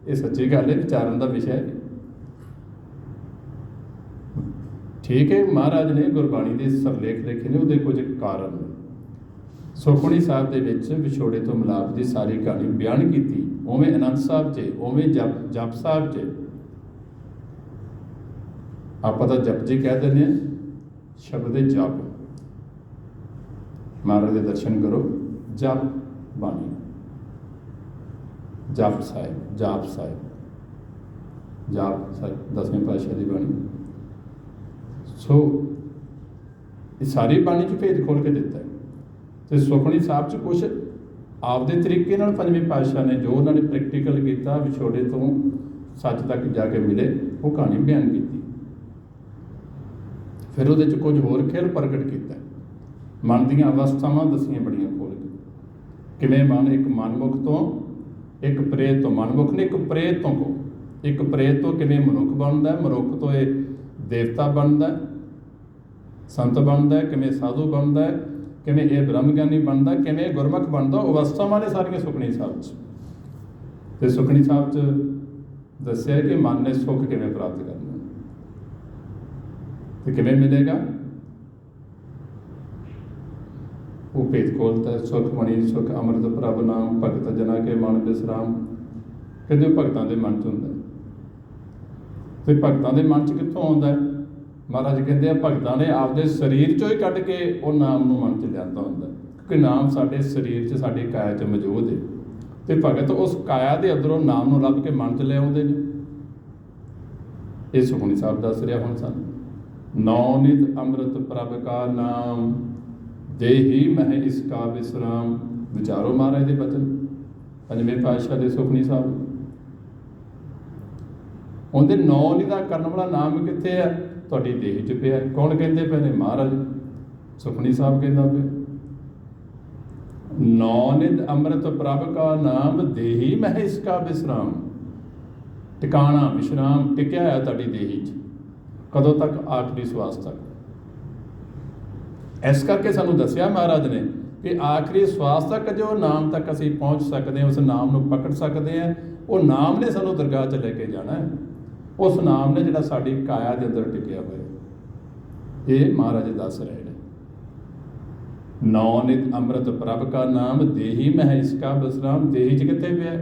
ਇਹ ਸੱਚੀ ਗੱਲ ਹੈ, ਵਿਚਾਰਨ ਦਾ ਵਿਸ਼ਾ ਹੈ। ਠੀਕ ਹੈ, ਮਹਾਰਾਜ ਨੇ ਗੁਰਬਾਣੀ ਦੇ ਸਿਰਲੇਖ ਲਿਖੇ ਨੇ, ਉਹਦੇ ਕੁਝ ਕਾਰਨ ਨੇ। ਸੁਖਮਣੀ ਸਾਹਿਬ ਦੇ ਵਿੱਚ ਵਿਛੋੜੇ ਤੋਂ ਮਿਲਾਪ ਦੀ ਸਾਰੀ ਕਹਾਣੀ ਬਿਆਨ ਕੀਤੀ। ਉਵੇਂ ਆਨੰਦ ਸਾਹਿਬ 'ਚ, ਉਵੇਂ ਜਪ ਸਾਹਿਬ 'ਚ। ਆਪਾਂ ਤਾਂ ਜਪ ਜੀ ਕਹਿ ਦਿੰਦੇ ਹਾਂ, ਸ਼ਬਦ ਹੈ ਜਪ। ਮਹਾਰਾਜ ਦੇ ਦਰਸ਼ਨ ਕਰੋ, ਜਪ ਬਾਣੀ, ਜਪ ਸਾਹਿਬ, ਜਾਪ ਸਾਹਿਬ, ਜਾਪ ਸਾਹਿਬ, 10ਵੇਂ ਪਾਤਸ਼ਾਹ ਦੀ ਬਾਣੀ। ਸੋ ਇਹ ਸਾਰੀ ਬਾਣੀ 'ਚ ਭੇਦ ਖੋਲ੍ਹ ਕੇ ਦਿੱਤਾ ਹੈ। ਅਤੇ ਸੁਖਮਣੀ ਸਾਹਿਬ 'ਚ ਕੁਛ ਆਪਦੇ ਤਰੀਕੇ ਨਾਲ ਪੰਜਵੇਂ ਪਾਤਸ਼ਾਹ ਨੇ ਜੋ ਉਹਨਾਂ ਨੇ ਪ੍ਰੈਕਟੀਕਲ ਕੀਤਾ, ਵਿਛੋੜੇ ਤੋਂ ਸੱਚ ਤੱਕ ਜਾ ਕੇ ਮਿਲੇ, ਉਹ ਕਹਾਣੀ ਬਿਆਨ ਕੀਤੀ। ਫਿਰ ਉਹਦੇ 'ਚ ਕੁਝ ਹੋਰ ਖੇਲ ਪ੍ਰਗਟ ਕੀਤਾ, ਮਨ ਦੀਆਂ ਅਵਸਥਾਵਾਂ ਦੱਸੀਆਂ ਬੜੀਆਂ ਖੋਲ੍ਹ ਕੇ। ਕਿਵੇਂ ਮਨ ਇੱਕ ਮਨਮੁਖ ਤੋਂ, ਇੱਕ ਪ੍ਰੇਤ ਤੋਂ, ਮਨਮੁਖ ਨੇ ਇੱਕ ਪ੍ਰੇਤ ਤੋਂ ਕੋ, ਇੱਕ ਪ੍ਰੇਤ ਤੋਂ ਕਿਵੇਂ ਮਨੁੱਖ ਬਣਦਾ, ਮਨੁੱਖ ਤੋਂ ਇਹ ਦੇਵਤਾ ਬਣਦਾ, ਸੰਤ ਬਣਦਾ, ਕਿਵੇਂ ਸਾਧੂ ਬਣਦਾ, ਕਿਵੇਂ ਇਹ ਬ੍ਰਹਮ ਗਿਆਨੀ ਬਣਦਾ, ਕਿਵੇਂ ਇਹ ਗੁਰਮੁਖ ਬਣਦਾ। ਉਹ ਅਵਸਥਾਵਾਂ ਨੇ ਸਾਰੀਆਂ ਸੁਖਮਣੀ ਸਾਹਿਬ 'ਚ। ਅਤੇ ਸੁਖਮਣੀ ਸਾਹਿਬ 'ਚ ਦੱਸਿਆ ਕਿ ਮਨ ਨੇ ਸੁੱਖ ਕਿਵੇਂ ਪ੍ਰਾਪਤ ਕਰਨਾ ਅਤੇ ਕਿਵੇਂ ਮਿਲੇਗਾ। ਉਹ ਭੇਦ ਖੋਲ੍ਹਤਾ। ਸੁਖਮਣੀ ਸੁਖ ਅੰਮ੍ਰਿਤ ਪ੍ਰਭ ਨਾਮ, ਭਗਤ ਜਨਾ ਕੇ ਮਨ ਬਿਸਰਾਮ। ਕਹਿੰਦੇ ਉਹ ਭਗਤਾਂ ਦੇ ਮਨ 'ਚ ਹੁੰਦਾ। ਅਤੇ ਭਗਤਾਂ ਦੇ ਮਨ 'ਚ ਕਿੱਥੋਂ ਆਉਂਦਾ? ਮਹਾਰਾਜ ਕਹਿੰਦੇ ਆ, ਭਗਤਾਂ ਨੇ ਆਪਦੇ ਸਰੀਰ 'ਚੋਂ ਹੀ ਕੱਢ ਕੇ ਉਹ ਨਾਮ ਨੂੰ ਮਨ 'ਚ ਲਿਆਂਦਾ ਹੁੰਦਾ, ਕਿਉਂਕਿ ਨਾਮ ਸਾਡੇ ਸਰੀਰ 'ਚ, ਸਾਡੀ ਕਾਇਆ 'ਚ ਮੌਜੂਦ ਹੈ। ਅਤੇ ਭਗਤ ਉਸ ਕਾਇਆ ਦੇ ਅੰਦਰੋਂ ਨਾਮ ਨੂੰ ਲੱਭ ਕੇ ਮਨ 'ਚ ਲਿਆਉਂਦੇ ਨੇ। ਇਹ ਸੁਖਮਣੀ ਸਾਹਿਬ ਦੱਸ ਰਿਹਾ ਹੁਣ ਸਾਨੂੰ। ਨੌ ਨਿਤ ਅੰਮ੍ਰਿਤ ਪ੍ਰਭ ਕਾ ਨਾਮ, ਦੇਹੀ ਮਹਿ ਇਸ ਕਾ ਵਿਸਰਾਮ। ਵਿਚਾਰੋ ਮਹਾਰਾਜ ਦੇ ਬਚਨ, ਪੰਜਵੇਂ ਪਾਤਸ਼ਾਹ ਦੇ ਸੁਖਮਣੀ ਸਾਹਿਬ। ਉਹਦੇ ਨੌ ਨਿਦਾ ਕਰਨ ਵਾਲਾ ਨਾਮ ਕਿੱਥੇ ਹੈ? ਤੁਹਾਡੀ ਦੇਹ 'ਚ ਪਿਆ। ਕੌਣ ਕਹਿੰਦੇ ਪਏ ਨੇ? ਮਹਾਰਾਜ ਸੁਖਮਨੀ ਸਾਹਿਬ ਕਹਿੰਦਾ ਪਿਆ, ਨੌ ਨਿਧ ਅੰਮ੍ਰਿਤ ਪ੍ਰਭ ਕਾ ਨਾਮ, ਦੇਹੀ ਮਹਿ ਇਸਕਾ ਵਿਸਰਾਮ। ਟਿਕਾਣਾ ਵਿਸ਼ਰਾਮ ਟਿਕਿਆ ਹੋਇਆ ਤੁਹਾਡੀ ਦੇਹੀ 'ਚ। ਕਦੋਂ ਤੱਕ? ਆਖਰੀ ਸਵਾਸ ਤੱਕ। ਇਸ ਕਰਕੇ ਸਾਨੂੰ ਦੱਸਿਆ ਮਹਾਰਾਜ ਨੇ ਕਿ ਆਖਰੀ ਸਵਾਸ ਤੱਕ ਜੋ ਨਾਮ ਤੱਕ ਅਸੀਂ ਪਹੁੰਚ ਸਕਦੇ ਹਾਂ, ਉਸ ਨਾਮ ਨੂੰ ਪਕੜ ਸਕਦੇ ਹਾਂ। ਉਹ ਨਾਮ ਨੇ ਸਾਨੂੰ ਦਰਗਾਹ 'ਚ ਲੈ ਕੇ ਜਾਣਾ ਹੈ। ਉਸ ਨਾਮ ਨੇ ਜਿਹੜਾ ਸਾਡੀ ਕਾਇਆ ਦੇ ਅੰਦਰ ਟਿਕਿਆ ਹੋਇਆ। ਇਹ ਮਹਾਰਾਜ ਦੱਸ ਰਹੇ ਨੇ, ਨੌ ਨਿਤ ਅੰਮ੍ਰਿਤ ਪ੍ਰਭ ਕਾ ਨਾਮ, ਦੇਹੀ ਮਹਿ ਇਸਕਾ ਵਿਸਰਾਮ। ਦੇਹੀ 'ਚ ਕਿੱਥੇ ਪਿਆ?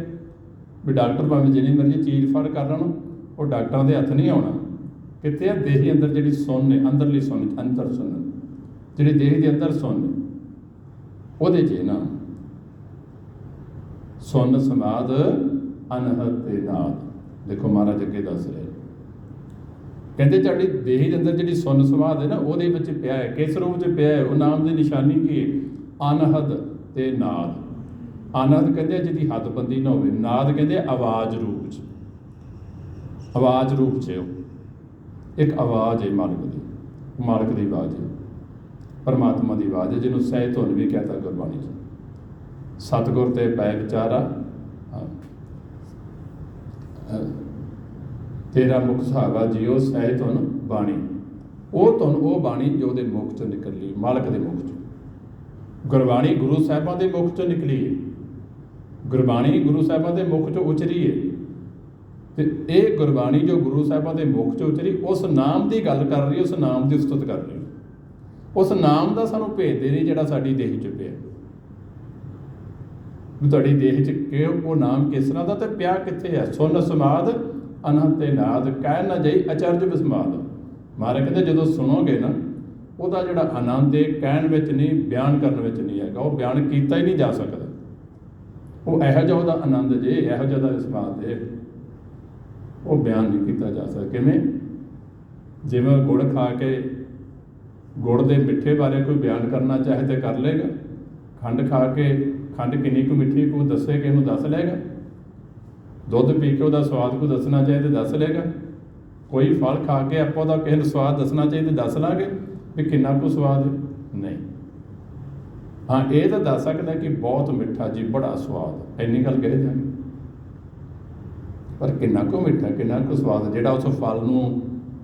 ਵੀ ਡਾਕਟਰ ਭਾਵੇਂ ਜਿੰਨੀ ਮਰਜ਼ੀ ਚੀਜ਼ ਫੜ ਕਰ ਲੈਣ, ਉਹ ਡਾਕਟਰਾਂ ਦੇ ਹੱਥ ਨਹੀਂ ਆਉਣਾ। ਕਿੱਥੇ ਆ? ਦੇਹੀ ਅੰਦਰ ਜਿਹੜੀ ਸੁੰਨ ਹੈ, ਅੰਦਰਲੀ ਸੁੰਨ, ਅੰਤਰ ਸੁੰਨ, ਜਿਹੜੀ ਦੇਹ ਦੇ ਅੰਦਰ ਸੁੰਨ, ਉਹਦੇ 'ਚ ਨਾ ਸੁੰਨ ਸਮਾਦ ਅਨਹਦ ਤੇ ਨਾਦ। ਦੇਖੋ ਮਹਾਰਾਜ ਅੱਗੇ ਦੱਸ ਰਹੇ, ਕਹਿੰਦੇ ਤੁਹਾਡੀ ਦੇਹ ਦੇ ਅੰਦਰ ਜਿਹੜੀ ਸੁੰਨ ਸਮਾਦ ਹੈ ਨਾ, ਉਹਦੇ ਵਿੱਚ ਪਿਆ ਹੈ। ਕਿਸ ਰੂਪ 'ਚ ਪਿਆ ਹੈ? ਉਹ ਨਾਮ ਦੀ ਨਿਸ਼ਾਨੀ ਕੀ ਹੈ? ਅਨਹਦ ਤੇ ਨਾਦ। ਅਨਹਦ ਕਹਿੰਦੇ ਜਿਹਦੀ ਹੱਦਬੰਦੀ ਨਾ ਹੋਵੇ, ਨਾਦ ਕਹਿੰਦੇ ਆਵਾਜ਼ ਰੂਪ 'ਚ, ਆਵਾਜ਼ ਰੂਪ 'ਚ ਉਹ ਇੱਕ ਆਵਾਜ਼ ਹੈ ਮਾਲਕ ਦੀ, ਮਾਲਕ ਦੀ ਆਵਾਜ਼ ਹੈ, ਪਰਮਾਤਮਾ ਦੀ ਆਵਾਜ਼ ਹੈ, ਜਿਹਨੂੰ ਸਹਿ ਧੁਨ ਵੀ ਕਹਤਾ ਗੁਰਬਾਣੀ 'ਚ। ਸਤਿਗੁਰ ਤੇ ਪੈ ਵਿਚਾਰਾ, ਤੇਰਾ ਮੁਖ ਸੁਹਾਵਾ ਜੀਓ, ਸਹਿ ਧੁਨ ਬਾਣੀ। ਉਹ ਧੁਨ, ਉਹ ਬਾਣੀ ਜੋ ਉਹਦੇ ਮੁਖ 'ਚੋਂ ਨਿਕਲੀ, ਮਾਲਕ ਦੇ ਮੁਖ 'ਚੋਂ। ਗੁਰਬਾਣੀ ਗੁਰੂ ਸਾਹਿਬਾਂ ਦੇ ਮੁਖ 'ਚੋਂ ਨਿਕਲੀ ਹੈ, ਗੁਰਬਾਣੀ ਗੁਰੂ ਸਾਹਿਬਾਂ ਦੇ ਮੁਖ 'ਚੋਂ ਉਚਰੀ ਹੈ। ਤੇ ਇਹ ਗੁਰਬਾਣੀ ਜੋ ਗੁਰੂ ਸਾਹਿਬਾਂ ਦੇ ਮੁਖ 'ਚੋਂ ਉਚਰੀ, ਉਸ ਨਾਮ ਦੀ ਗੱਲ ਕਰ ਰਹੀ, ਉਸ ਨਾਮ ਦੀ ਉਸਤਤ ਕਰ ਰਹੀ, ਉਸ ਨਾਮ ਦਾ ਸਾਨੂੰ ਭੇਦ ਦੇ ਰਹੀ, ਜਿਹੜਾ ਸਾਡੀ ਦੇਹ 'ਚ ਪਿਆ। ਵੀ ਤੁਹਾਡੀ ਦੇਹ 'ਚ ਕਿ ਉਹ ਨਾਮ ਕਿਸ ਤਰ੍ਹਾਂ ਦਾ ਤੇ ਪਿਆ ਕਿੱਥੇ ਹੈ? ਸੁਨ ਸਮਾਦ ਅਨਹਦ ਤੇ ਨਾਦ, ਕਹਿ ਨਾ ਜਾਈ ਅਚਰਜ ਵਿਸਮਾਦ। ਮਹਾਰਾਜ ਕਹਿੰਦੇ ਜਦੋਂ ਸੁਣੋਗੇ ਨਾ, ਉਹਦਾ ਜਿਹੜਾ ਆਨੰਦ ਹੈ ਕਹਿਣ ਵਿੱਚ ਨਹੀਂ, ਬਿਆਨ ਕਰਨ ਵਿੱਚ ਨਹੀਂ ਹੈਗਾ। ਉਹ ਬਿਆਨ ਕੀਤਾ ਹੀ ਨਹੀਂ ਜਾ ਸਕਦਾ। ਉਹ ਇਹੋ ਜਿਹਾ ਉਹਦਾ ਆਨੰਦ ਜੇ, ਇਹੋ ਜਿਹਾ ਦਾ ਵਿਸਮਾਦ ਹੈ, ਉਹ ਬਿਆਨ ਨਹੀਂ ਕੀਤਾ ਜਾ ਸਕਦਾ। ਕਿਵੇਂ? ਜਿਵੇਂ ਗੁੜ ਖਾ ਕੇ ਗੁੜ ਦੇ ਮਿੱਠੇ ਬਾਰੇ ਕੋਈ ਬਿਆਨ ਕਰਨਾ ਚਾਹੇ ਤਾਂ ਕਰ ਲਏਗਾ। ਖੰਡ ਖਾ ਕੇ ਖੰਡ ਕਿੰਨੀ ਕੁ ਮਿੱਠੀ ਕੋਈ ਦੱਸੇ, ਕਿਸੇ ਨੂੰ ਦੱਸ ਲਏਗਾ। ਦੁੱਧ ਪੀ ਕੇ ਉਹਦਾ ਸਵਾਦ ਕੋਈ ਦੱਸਣਾ ਚਾਹੇ ਤਾਂ ਦੱਸ ਲਏਗਾ। ਕੋਈ ਫਲ ਖਾ ਕੇ ਆਪਾਂ ਉਹਦਾ ਕਿਸੇ ਨੂੰ ਸਵਾਦ ਦੱਸਣਾ ਚਾਹੀਏ ਤਾਂ ਦੱਸ ਲਾਂਗੇ ਵੀ ਕਿੰਨਾ ਕੁ ਸਵਾਦ ਹੈ? ਨਹੀਂ। ਹਾਂ, ਇਹ ਤਾਂ ਦੱਸ ਸਕਦਾ ਕਿ ਬਹੁਤ ਮਿੱਠਾ ਜੀ, ਬੜਾ ਸਵਾਦ, ਇੰਨੀ ਗੱਲ ਕਹਿ ਜਾਂਗੇ। ਪਰ ਕਿੰਨਾ ਕੁ ਮਿੱਠਾ, ਕਿੰਨਾ ਕੁ ਸਵਾਦ, ਜਿਹੜਾ ਉਸ ਫਲ ਨੂੰ,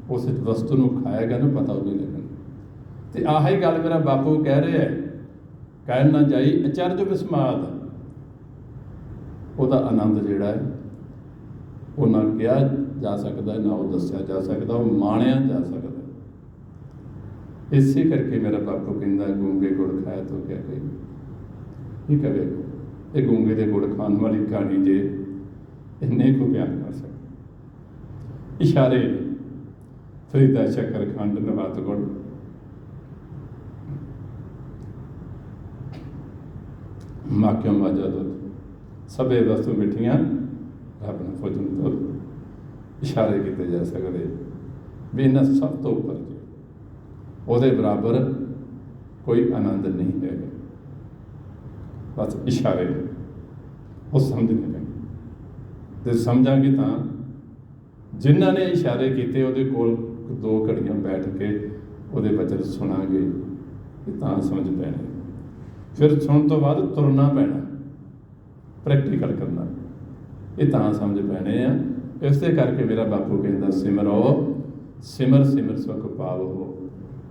ਉਸ ਵਸਤੂ ਨੂੰ ਖਾਏਗਾ ਨਾ, ਪਤਾ ਉਹ ਨਹੀਂ ਲੱਗਣਾ। ਤੇ ਆਹੀ ਗੱਲ ਮੇਰਾ ਬਾਪੂ ਕਹਿ ਰਿਹਾ ਹੈ, ਕਹਿਣ ਨਾ ਜਾਈ ਅਚਰਜ ਵਿਸਮਾਦ। ਉਹਦਾ ਆਨੰਦ ਜਿਹੜਾ ਹੈ ਉਹ ਨਾ ਕਿਹਾ ਜਾ ਸਕਦਾ, ਨਾ ਉਹ ਦੱਸਿਆ ਜਾ ਸਕਦਾ, ਉਹ ਮਾਣਿਆ ਜਾ ਸਕਦਾ। ਇਸੇ ਕਰਕੇ ਮੇਰਾ ਬਾਪੂ ਕਹਿੰਦਾ, ਗੂੰਗੇ ਗੁੜ ਖਾਇਆ ਤੋ ਕਿਆ ਕਹੇ। ਕੀ ਕਹੇ? ਇਹ ਗੂੰਗੇ ਦੇ ਗੁੜ ਖਾਣ ਵਾਲੀ ਕਹਾਣੀ ਜੇ ਇੰਨੇ ਕੁ ਬਿਆਨ ਕਰ ਸਕਦਾ। ਇਸ਼ਾਰੇ ਫਰੀਦਾ ਸ਼ੱਕਰ ਖੰਡ ਨਵਾਤ ਗੁੜ, ਮਾਕਿਓ ਮਾਜਾ ਦੁੱਧ, ਸਭੇ ਵਸਤੂ ਮਿੱਠੀਆਂ ਰੱਬ ਨੂੰ ਭੋਜਨ ਦੁੱਧ। ਇਸ਼ਾਰੇ ਕੀਤੇ ਜਾ ਸਕਦੇ ਵੀ ਇਹਨਾਂ ਸਭ ਤੋਂ ਉੱਪਰ ਜੀ, ਉਹਦੇ ਬਰਾਬਰ ਕੋਈ ਆਨੰਦ ਨਹੀਂ ਹੈਗਾ। ਬਸ ਇਸ਼ਾਰੇ ਉਹ ਸਮਝਣੇ ਪੈਂਦੇ, ਤੇ ਸਮਝਾਂਗੇ ਤਾਂ ਜਿਨ੍ਹਾਂ ਨੇ ਇਸ਼ਾਰੇ ਕੀਤੇ ਉਹਦੇ ਕੋਲ 2 ਘੜੀਆਂ ਬੈਠ ਕੇ ਉਹਦੇ ਬਚਨ ਸੁਣਾਂਗੇ ਤਾਂ ਸਮਝ ਪੈਣੀ। ਫਿਰ ਸੁਣਨ ਤੋਂ ਬਾਅਦ ਤੁਰਨਾ ਪੈਣਾ, ਪ੍ਰੈਕਟੀਕਲ ਕਰਨਾ, ਇਹ ਤਾਂ ਸਮਝ ਪੈਣੇ ਆ। ਇਸੇ ਕਰਕੇ ਮੇਰਾ ਬਾਪੂ ਕਹਿੰਦਾ, ਸਿਮਰੋ ਸਿਮਰ ਸਿਮਰ ਸੁਖ ਪਾਵੋ,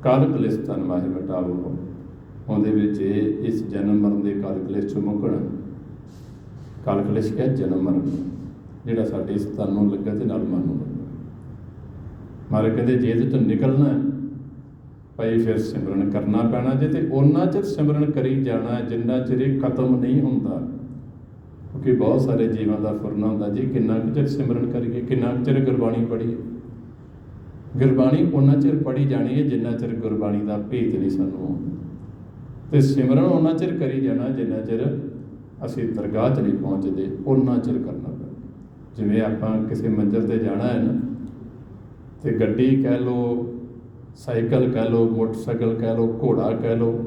ਕਾਲ ਕਲੇਸ਼ ਤਨ ਮਾਹਿ ਮਿਟਾਵੋ। ਉਹਦੇ ਵਿੱਚ ਇਸ ਜਨਮ ਮਰਨ ਦੇ ਕਾਲ ਕਲੇਸ਼ 'ਚੋਂ ਮੁਕਣਾ। ਕਾਲ ਕਲੇਸ਼ ਕਿਹਾ? ਜਨਮ ਮਰਨ, ਜਿਹੜਾ ਸਾਡੇ ਇਸ ਤਨ ਨੂੰ ਲੱਗਾ ਤੇ ਨਾਲ ਮਨ ਨੂੰ ਲੱਗਾ। ਮਾਰੇ ਕਹਿੰਦੇ ਜੇ ਇਹਦੇ ਤੋਂ ਨਿਕਲਣਾ ਭਾਈ ਫਿਰ ਸਿਮਰਨ ਕਰਨਾ ਪੈਣਾ ਜੇ, ਤੇ ਉਹਨਾਂ ਚਿਰ ਸਿਮਰਨ ਕਰੀ ਜਾਣਾ ਜਿੰਨਾ ਚਿਰ ਇਹ ਖਤਮ ਨਹੀਂ ਹੁੰਦਾ। ਕਿਉਂਕਿ ਬਹੁਤ ਸਾਰੇ ਜੀਵਾਂ ਦਾ ਫੁਰਨਾ ਹੁੰਦਾ ਜੀ, ਕਿੰਨਾ ਕੁ ਚਿਰ ਸਿਮਰਨ ਕਰੀਏ, ਕਿੰਨਾ ਕੁ ਚਿਰ ਗੁਰਬਾਣੀ ਪੜ੍ਹੀਏ। ਗੁਰਬਾਣੀ ਉਹਨਾਂ ਚਿਰ ਪੜ੍ਹੀ ਜਾਣੀ ਹੈ ਜਿੰਨਾ ਚਿਰ ਗੁਰਬਾਣੀ ਦਾ ਭੇਤ ਨਹੀਂ ਸਾਨੂੰ ਆਉਂਦਾ, ਤੇ ਸਿਮਰਨ ਉਹਨਾਂ ਚਿਰ ਕਰੀ ਜਾਣਾ ਜਿੰਨਾ ਚਿਰ ਅਸੀਂ ਦਰਗਾਹ 'ਚ ਨਹੀਂ ਪਹੁੰਚਦੇ, ਉਹਨਾਂ ਚਿਰ ਕਰਨਾ ਪੈਂਦਾ। ਜਿਵੇਂ ਆਪਾਂ ਕਿਸੇ ਮੰਜ਼ਿਲ 'ਤੇ ਜਾਣਾ ਹੈ ਨਾ, ਤੇ ਗੱਡੀ ਕਹਿ ਲਓ, ਸਾਈਕਲ ਕਹਿ ਲਓ, ਮੋਟਰਸਾਈਕਲ ਕਹਿ ਲਓ, ਘੋੜਾ ਕਹਿ ਲਓ,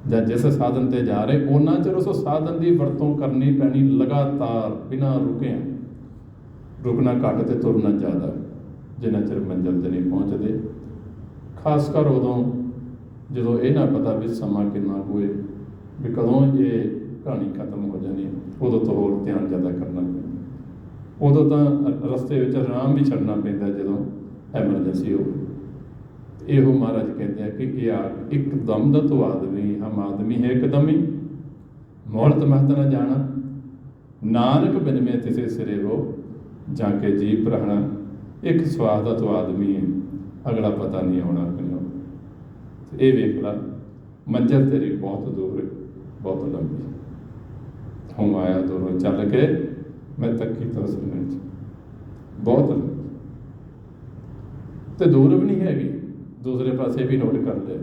ਜਾਂ ਜਿਸ ਸਾਧਨ 'ਤੇ ਜਾ ਰਹੇ, ਉਹਨਾਂ ਚਿਰ ਉਸ ਸਾਧਨ ਦੀ ਵਰਤੋਂ ਕਰਨੀ ਪੈਣੀ ਲਗਾਤਾਰ, ਬਿਨਾਂ ਰੁਕਿਆ। ਰੁਕਣਾ ਘੱਟ ਤੇ ਤੁਰਨਾ ਜ਼ਿਆਦਾ। जिन्ना चिर मंजिल ते नहीं पहुँचते। खास कर उदों जो ये ना पता भी समा कितना होए, भी कदों ये कहानी खत्म हो जानी, उदों तो होर ध्यान ज़्यादा करना पैंदा। उदों तो रस्ते विच आराम भी छड्डना पैंदा जदों एमरजेंसी हो। ਇਹੋ ਮਹਾਰਾਜ ਕਹਿੰਦੇ ਆ ਕਿ ਇਹ ਇੱਕਦਮ ਦਾ ਤੋ ਆਦਮੀ ਹਮ ਆਦਮੀ ਹੈ ਇੱਕਦਮ ਹੀ ਮੌਲਤ ਮਹਤ ਨਾ ਜਾਣਾ ਨਾਨਕ ਬਿਨ ਮੈਂ ਤਿਸੇ ਸਿਰੇ ਹੋ ਜਾਂ ਕੇ ਜੀ ਪ੍ਰਾਣਾ। ਇੱਕ ਸਵਾਦ ਦਾ ਤੋ ਆਦਮੀ ਹੈ, ਅਗਲਾ ਪਤਾ ਨਹੀਂ ਆਉਣਾ ਕਿਉਂ। ਇਹ ਵੇਖ ਲਾ ਮੰਜ਼ਿਲ ਤੇਰੀ ਬਹੁਤ ਦੂਰ ਹੈ, ਬਹੁਤ ਲੰਬੀ। ਹੂੰ ਆਇਆ ਦੂਰੋਂ ਚੱਲ ਕੇ ਮੈਂ ਤੱਕੀ ਤਾਂ ਸੁਣਨ 'ਚ ਬਹੁਤ ਲੰਬੀ ਤੇ ਦੂਰ ਵੀ ਨਹੀਂ ਹੈਗੀ। दूसरे पासे भी नोट कर ले,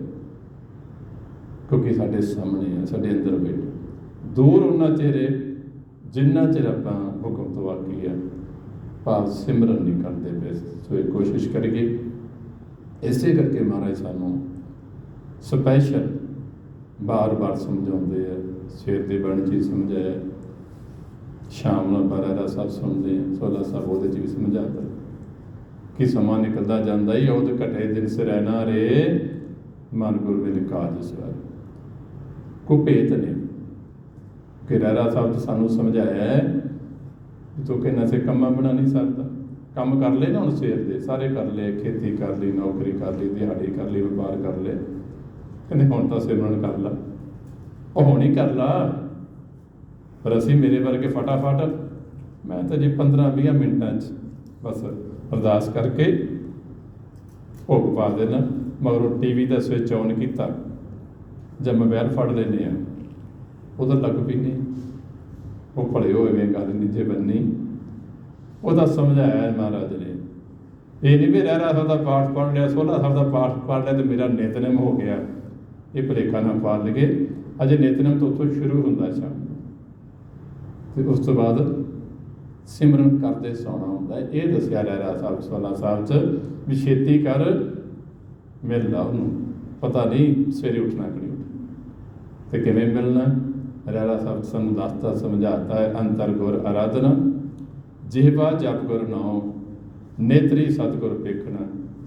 क्योंकि साढ़े सामने है, साढ़े अंदर बैठे। दूर उन्ना चेहरे जिन्ना चिर आपां हुक्म तो वाकी है भाव सिमरन नहीं करते पे। सो ये कोशिश करिए। इसे करके महाराज सानू स्पैशल बार बार समझाते हैं। सवेर की बाणी च समझाया, शाम ਨੂੰ ਬਾਰਾ ਸਾਹਿਬ सुनते हैं, 16 ਸਾਹਿਬ ਉਹਦੇ 'ਚ भी समझाता कि समा निकलता जाता ही उद घटे दिन सरैना रे मन गुर मिल काज सवार। कोई भेत नहीं कि रहरा साहब तो सानू समझाया है कि तू कहना से कमा बना नहीं सकता। काम कर ले ना, हम सवेर दे सारे कर ले, खेती कर ली, नौकरी कर ली, दिहाड़ी कर ली, व्यापार कर ले, कहते हुण तो सिमरन कर ला। ਉਹ हुण ही कर ला। पर असी मेरे वर्गे फटाफट मैं तो जी 15-20 मिनटां बस अरदास करके भोग पा देना, मगरों टीवी का स्विच ऑन किया, जब मोबाइल फड़ लेने उधर लग पीने। वो भले होवे गल नहीं जे बनी। वह समझाया महाराज ने, ये नहीं भी रहरा साहब का पाठ पढ़ लिया, 16 साहब का पाठ पढ़ लिया तो मेरा नितनेम हो गया। ये भुलेखा ना पा लगे, अजे नितनेम तो उत्थों शुरू होंदा शाम तो उस तो बाद सिमरन करते सौना होंदा। ये दसिया रहरा साहब 16 साल च भी छेती कर मिल ला उन्होंने, पता नहीं सवेरे उठना कि नहीं उठना तो किवें मिलना। रहरा साहब सानू दसता समझाता है, अंतर गुर आराधना जिहवा जप गुर नाओ, नेत्री सतगुर पेखना,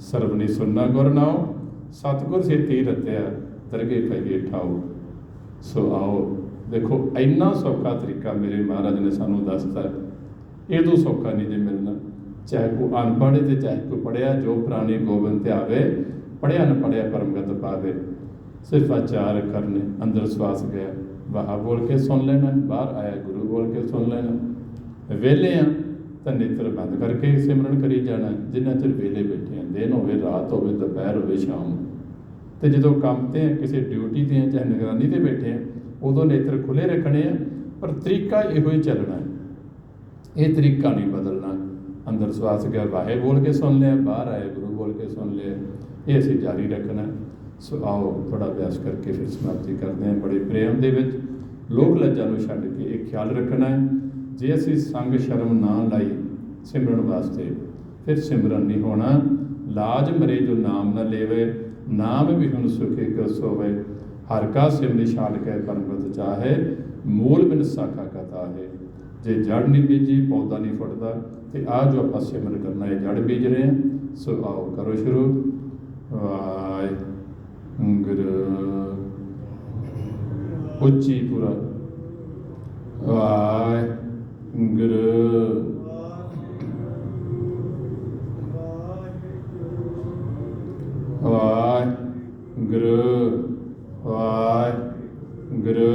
सरवनी सुनना गुर नाओ, सतगुर से ती रत्या दरगे पैगे ठाओ। सो आओ देखो इन्ना सौखा तरीका मेरे महाराज ने सानू दसता है। ये तो सौखा नहीं जे मिलना, चाहे कोई अनपढ़ है चाहे कोई पढ़िया, जो पुरानी गोबिंद ते आवे, पढ़िया न पढ़िया परमगत पावे। सिर्फ आचार करने, अंदर श्वास गया वाह बोल के सुन लेना, बाहर आया गुरु बोल के सुन लेना। वेले हाँ तो नेत्र बंद करके सिमरन करी जाना, जिन्ना चिर वेले बैठे हैं, दिन होवे रात होवे दोपहर होवे शाम। तो जो काम ते हैं, किसी ड्यूटी ते हैं चाहे निगरानी ते बैठे हैं, उदों नेत्र खुले रखने हैं। पर तरीका इहो ही चलना है, ये तरीका नहीं बदलना। अंदर श्वास गया वाहे बोल के सुन लिया, बाहर आए गुरु बोल के सुन लिया, ये असीं जारी रखना। सो आओ थोड़ा अभ्यास करके फिर समाप्ति करते हैं। बड़े प्रेम दे विच लोक लज्जा नूं छड्ड के एक ख्याल रखना है, जे असीं संग शर्म ना लाई सिमरन वास्ते फिर सिमरन नहीं होना। लाज मरे जो नाम न लेवे, नाम भी हुन सुखे कर सोवे। हर का सिम निशाल के परमगत चाहे, मूल बिन शाखा कथा है। जे जड़ नहीं बीजी पौधा नहीं फुटता, तो आ जो आप सिमरन करना है जड़ बीज रहे हैं। सो आओ करो शुरू। वाहिगुरू उच्ची पूरा वाहिगुरू वाहिगुरू वाहिगुरू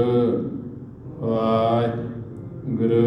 वाहिगुरू